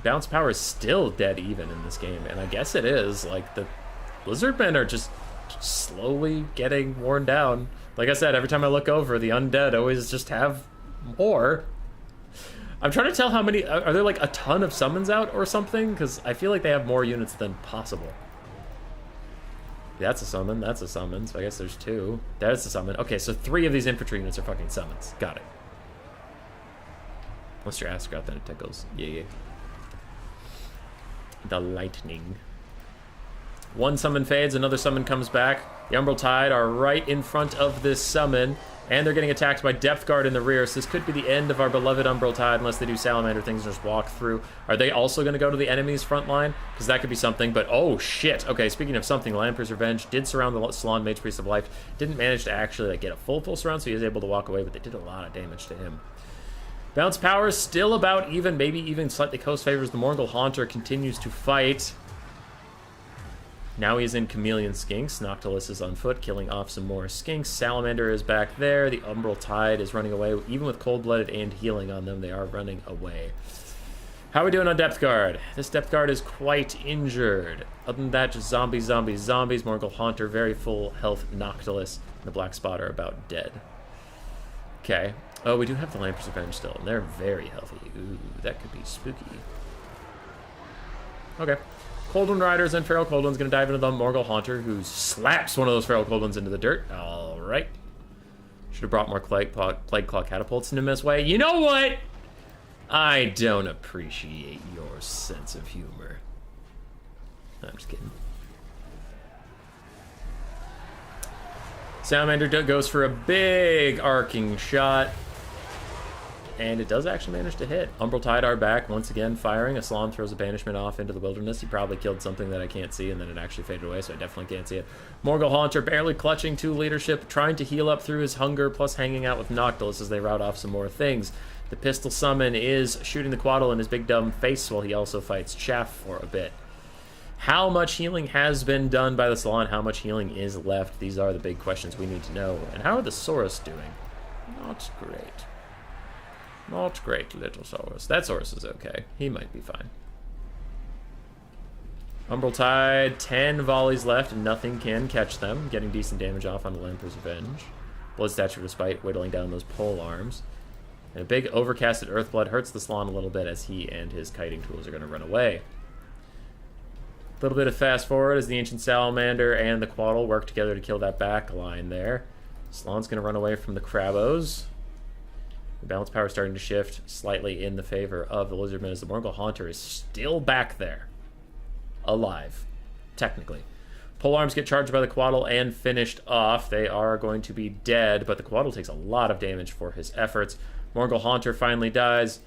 Bounce power is still dead even in this game, and I guess it is. Like, the Lizardmen are just slowly getting worn down. Like I said, every time I look over, the undead always just have more. I'm trying to tell how many... Are there, like, a ton of summons out or something? Because I feel like they have more units than possible. That's a summon. That's a summon. So I guess there's 2. There's a summon. Okay, so 3 of these infantry units are fucking summons. Got it. Unless you're Astroth, then it tickles. Yeah. The lightning. One summon fades, another summon comes back. The Umbral Tide are right in front of this summon, and they're getting attacked by Depth Guard in the rear, so this could be the end of our beloved Umbral Tide unless they do Salamander things and just walk through. Are they also going to go to the enemy's front line? Because that could be something, but oh shit. Okay, speaking of something, Lamprey's Revenge did surround the Slann Mage Priest of Life. Didn't manage to actually like get a full surround, so he was able to walk away, but they did a lot of damage to him. Bounce power is still about even, maybe even slightly coast favors. The Morgul Haunter continues to fight. Now he's in Chameleon Skinks. Noctilus is on foot, killing off some more Skinks. Salamander is back there. The Umbral Tide is running away. Even with Cold-Blooded and healing on them, they are running away. How are we doing on Depth Guard? This Depth Guard is quite injured. Other than that, just zombies. Morgul Haunter, very full health. Noctilus and the Black Spot are about dead. Okay. Oh, we do have the Lamprey's Revenge still, and they're very healthy. Ooh, that could be spooky. Okay. Cold One Riders and Feral Cold One's gonna dive into the Morgul Haunter, who slaps one of those Feral Cold Ones into the dirt. Alright. Should have brought more Plague Claw catapults into this way. You know what? I don't appreciate your sense of humor. I'm just kidding. Salamander goes for a big arcing shot. and it does actually manage to hit. Umbral Tide are back once again firing. A Slan throws a banishment off into the wilderness. He probably killed something that I can't see, and then it actually faded away, so I definitely can't see it. Morgul Haunter barely clutching to leadership, trying to heal up through his hunger, plus hanging out with Noctilus as they rout off some more things. The pistol summon is shooting the Quaddle in his big dumb face while he also fights Chaff for a bit. How much healing has been done by the Salon? How much healing is left? These are the big questions we need to know. And how are the Saurus doing? Not great. Not great, little Saurus. That Saurus is okay. He might be fine. Umbral Tide, 10 volleys left, and nothing can catch them. Getting decent damage off on the Lamper's Revenge. Blood Statue of Despite, whittling down those pole arms. And a big overcasted Earthblood hurts the Salon a little bit as he and his kiting tools are going to run away. A little bit of fast forward as the Ancient Salamander and the Quaddle work together to kill that back line there. Salon's going to run away from the Crabos. The balance power is starting to shift slightly in the favor of the Lizardmen as the Morgul Haunter is still back there. Alive. Technically. Polearms get charged by the Quaddle and finished off. They are going to be dead, but the Quaddle takes a lot of damage for his efforts. Morgul Haunter finally dies.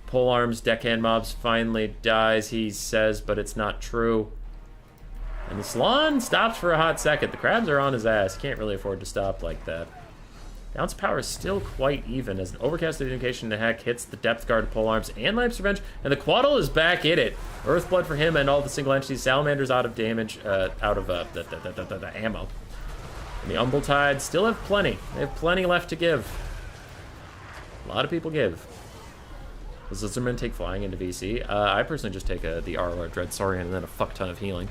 Polearms, Deckhand Mobs finally dies, he says, but it's not true. And the Salon stops for a hot second. The Crabs are on his ass. He can't really afford to stop like that. Bounce power is still quite even as an overcasted indication to Heck hits the Depth Guard, Polearms, and Lamps Revenge, and the Quaddle is back in it. Earthblood for him and all the single entities. Salamander's out of damage, out of the ammo. And the Umbral Tide still have plenty. They have plenty left to give. A lot of people give. Does Lizardman take flying into VC? I personally just take the RR Dread Saurian and then a fuck ton of healing.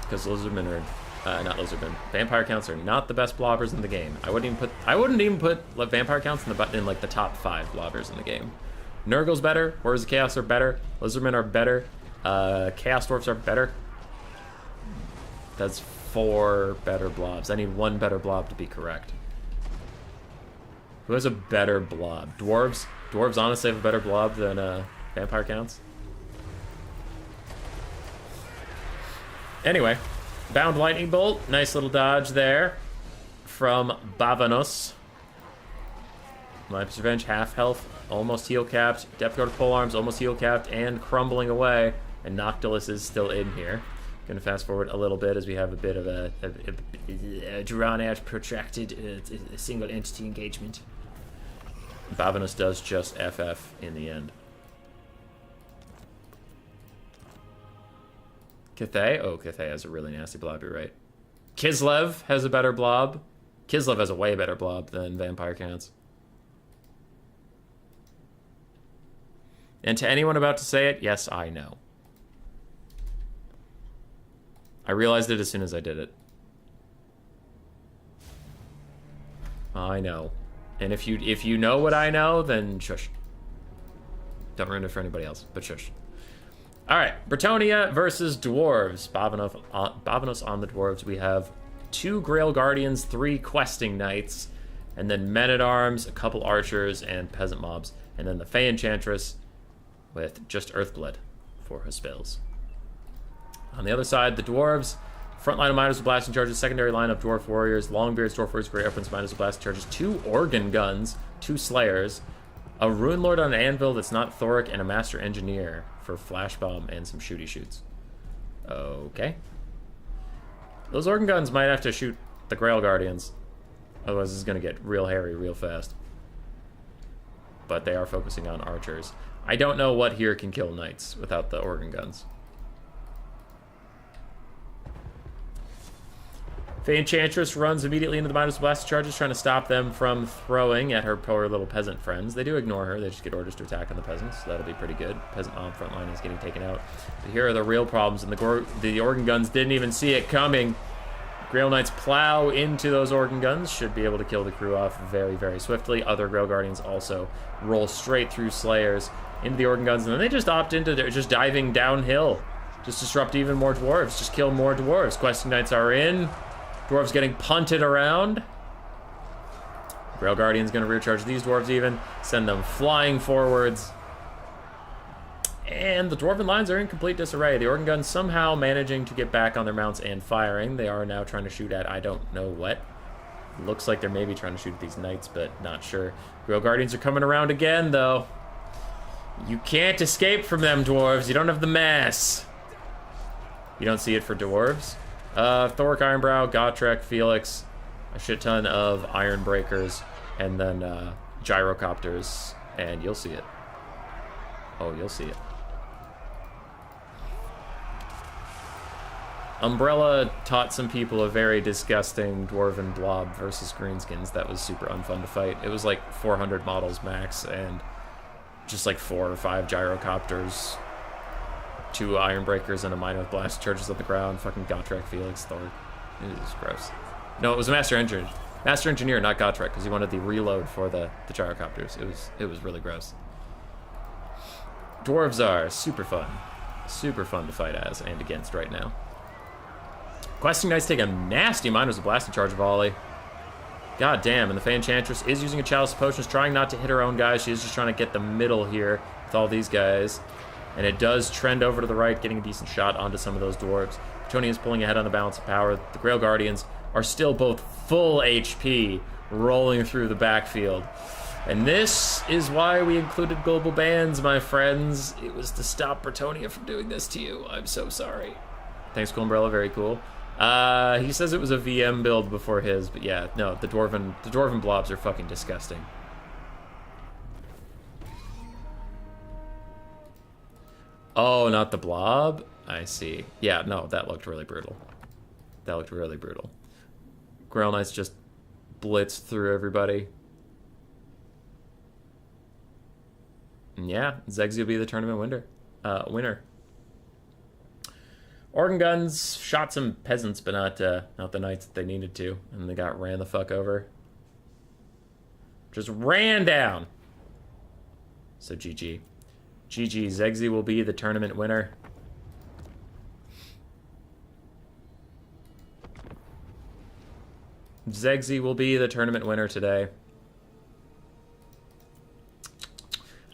Because Lizardmen are, not Lizardmen, vampire counts are not the best blobbers in the game. I wouldn't even put vampire counts in like the top 5 blobbers in the game. Nurgle's better, Horrors of Chaos are better, Lizardmen are better, Chaos Dwarfs are better. That's 4 better blobs. I need 1 better blob to be correct. Who has a better blob? Dwarves? Dwarves honestly have a better blob than vampire counts. Anyway, Bound Lightning Bolt. Nice little dodge there from Bavanos. Lamps Revenge, half health, almost heal capped. Depth Guard Polearms, almost heal capped and crumbling away. And Noctilus is still in here. Going to fast forward a little bit as we have a bit of a drawn-out, protracted single entity engagement. Bavanos does just FF in the end. Cathay? Oh, Cathay has a really nasty blob, you're right. Kislev has a better blob. Kislev has a way better blob than Vampire Counts. And to anyone about to say it, yes, I know. I realized it as soon as I did it. I know. And if you know what I know, then shush. Don't ruin it for anybody else, but shush. Alright, Bretonia versus Dwarves. Bavanos on the Dwarves. We have 2 Grail Guardians, 3 Questing Knights, and then Men-at-Arms, a couple Archers, and Peasant Mobs. And then the Fey Enchantress with just Earthblood for her spells. On the other side, the Dwarves. Front line of Miners with Blasting Charges, secondary line of Dwarf Warriors, Longbeards, Dwarf Warriors, Grey Opens, Miners with Blasting Charges, 2 Organ Guns, 2 Slayers, a Rune Lord on an Anvil that's not Thoric, and a Master Engineer for Flash Bomb and some shooty shoots. Okay. Those Organ Guns might have to shoot the Grail Guardians. Otherwise, this is going to get real hairy real fast. But they are focusing on Archers. I don't know what here can kill Knights without the Organ Guns. Fey Enchantress runs immediately into the Midas Blast Charges, trying to stop them from throwing at her poor little peasant friends. They do ignore her. They just get orders to attack on the peasants, so that'll be pretty good. Peasant Mom front line is getting taken out. But here are the real problems, and the Organ Guns didn't even see it coming. Grail Knights plow into those Organ Guns, should be able to kill the crew off very, very swiftly. Other Grail Guardians also roll straight through Slayers into the Organ Guns, and then they just opt into their just diving downhill. Just disrupt even more Dwarves, just kill more Dwarves. Questing Knights are in. Dwarves getting punted around. Grail Guardian's going to rear charge these Dwarves even. Send them flying forwards. And the Dwarven lines are in complete disarray. The Organ Guns somehow managing to get back on their mounts and firing. They are now trying to shoot at I don't know what. Looks like they're maybe trying to shoot at these knights, but not sure. Grail Guardians are coming around again, though. You can't escape from them, dwarves. You don't have the mass. You don't see it for dwarves. Thoric Ironbrow, Gotrek, Felix, a shit ton of Iron Breakers, and then Gyrocopters, and you'll see it. Oh, you'll see it. Umbrella taught some people a very disgusting Dwarven blob versus Greenskins that was super unfun to fight. It was like 400 models max, and just like 4 or 5 Gyrocopters, 2 Iron Breakers, and a Mine with Blast charges at the ground. Fucking Gotrek, Felix, Thor. It was gross. No, it was a Master Engineer. Master Engineer, not Gotrek, because he wanted the reload for the Gyrocopters. It was really gross. Dwarves are super fun. Super fun to fight as and against right now. Questing Knights take a nasty Miners with Blasted Charge volley. God damn, and the Fey Enchantress is using a Chalice of Potions, trying not to hit her own guys. She is just trying to get the middle here with all these guys. And it does trend over to the right, getting a decent shot onto some of those dwarves. Tony is pulling ahead on the balance of power. The Grail Guardians are still both full HP, rolling through the backfield. And this is why we included global bans, my friends. It was to stop Bretonia from doing this to you. I'm so sorry. Thanks, Cool Umbrella. Very cool. He says it was a VM build before his, but yeah, no, the dwarven blobs are fucking disgusting. Oh, not the blob? I see. Yeah, no, that looked really brutal. That looked really brutal. Grail Knights just blitzed through everybody. And yeah, Zegsy will be the tournament winner. Organ Guns shot some peasants, but not the knights that they needed to, and they got ran the fuck over. Just ran down. So GG. GG, Zegsy will be the tournament winner. Zegsy will be the tournament winner today.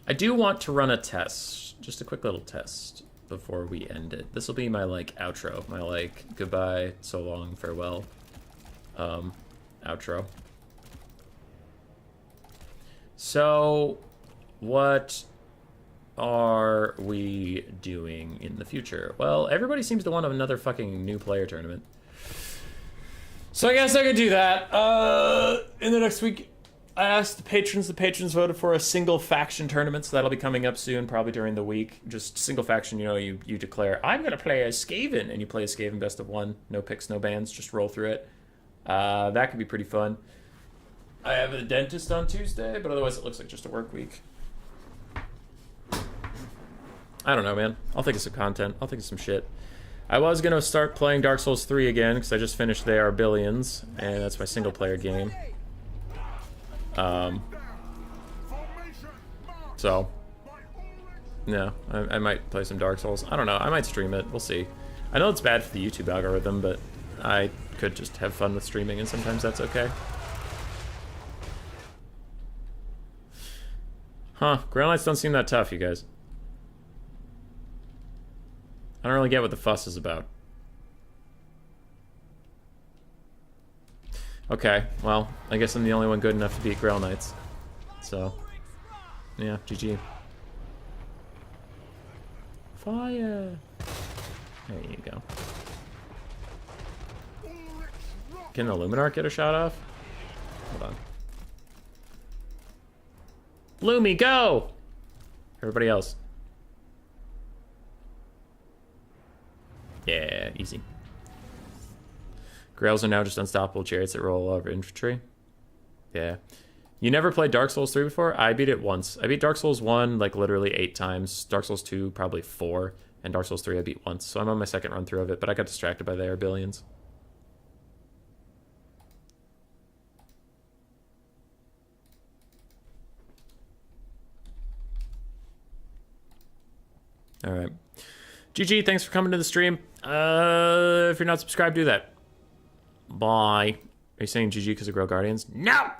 I do want to run a test, just a quick little test before we end it. This will be my like outro, my like goodbye, so long, farewell outro. So what are we doing in the future? Well, everybody seems to want another fucking new player tournament. So I guess I could do that. In the next week, I asked the patrons voted for a single faction tournament, so that'll be coming up soon, probably during the week. Just single faction, you know, you declare, I'm going to play as Skaven, and you play as Skaven best of 1. No picks, no bans, just roll through it. That could be pretty fun. I have a dentist on Tuesday, but otherwise it looks like just a work week. I don't know, man. I'll think of some content. I'll think of some shit. I was going to start playing Dark Souls 3 again, because I just finished They Are Billions, and that's my single-player game. So, yeah, I might play some Dark Souls. I don't know. I might stream it. We'll see. I know it's bad for the YouTube algorithm, but I could just have fun with streaming, and sometimes that's okay. Huh. Grail Knights don't seem that tough, you guys. I don't really get what the fuss is about. Okay, well, I guess I'm the only one good enough to beat Grail Knights. So, yeah, GG. Fire! There you go. Can the Luminarch get a shot off? Hold on. Lumi, go! Everybody else. Yeah, easy. Grails are now just unstoppable chariots that roll over infantry. Yeah. You never played Dark Souls 3 before? I beat it once. I beat Dark Souls 1 like literally 8 times. Dark Souls 2 probably 4. And Dark Souls 3 I beat once. So I'm on my second run through of it, but I got distracted by They Are Billions. Alright. GG, thanks for coming to the stream. If you're not subscribed, do that. Bye. Are you saying GG because of Grail Guardians? No!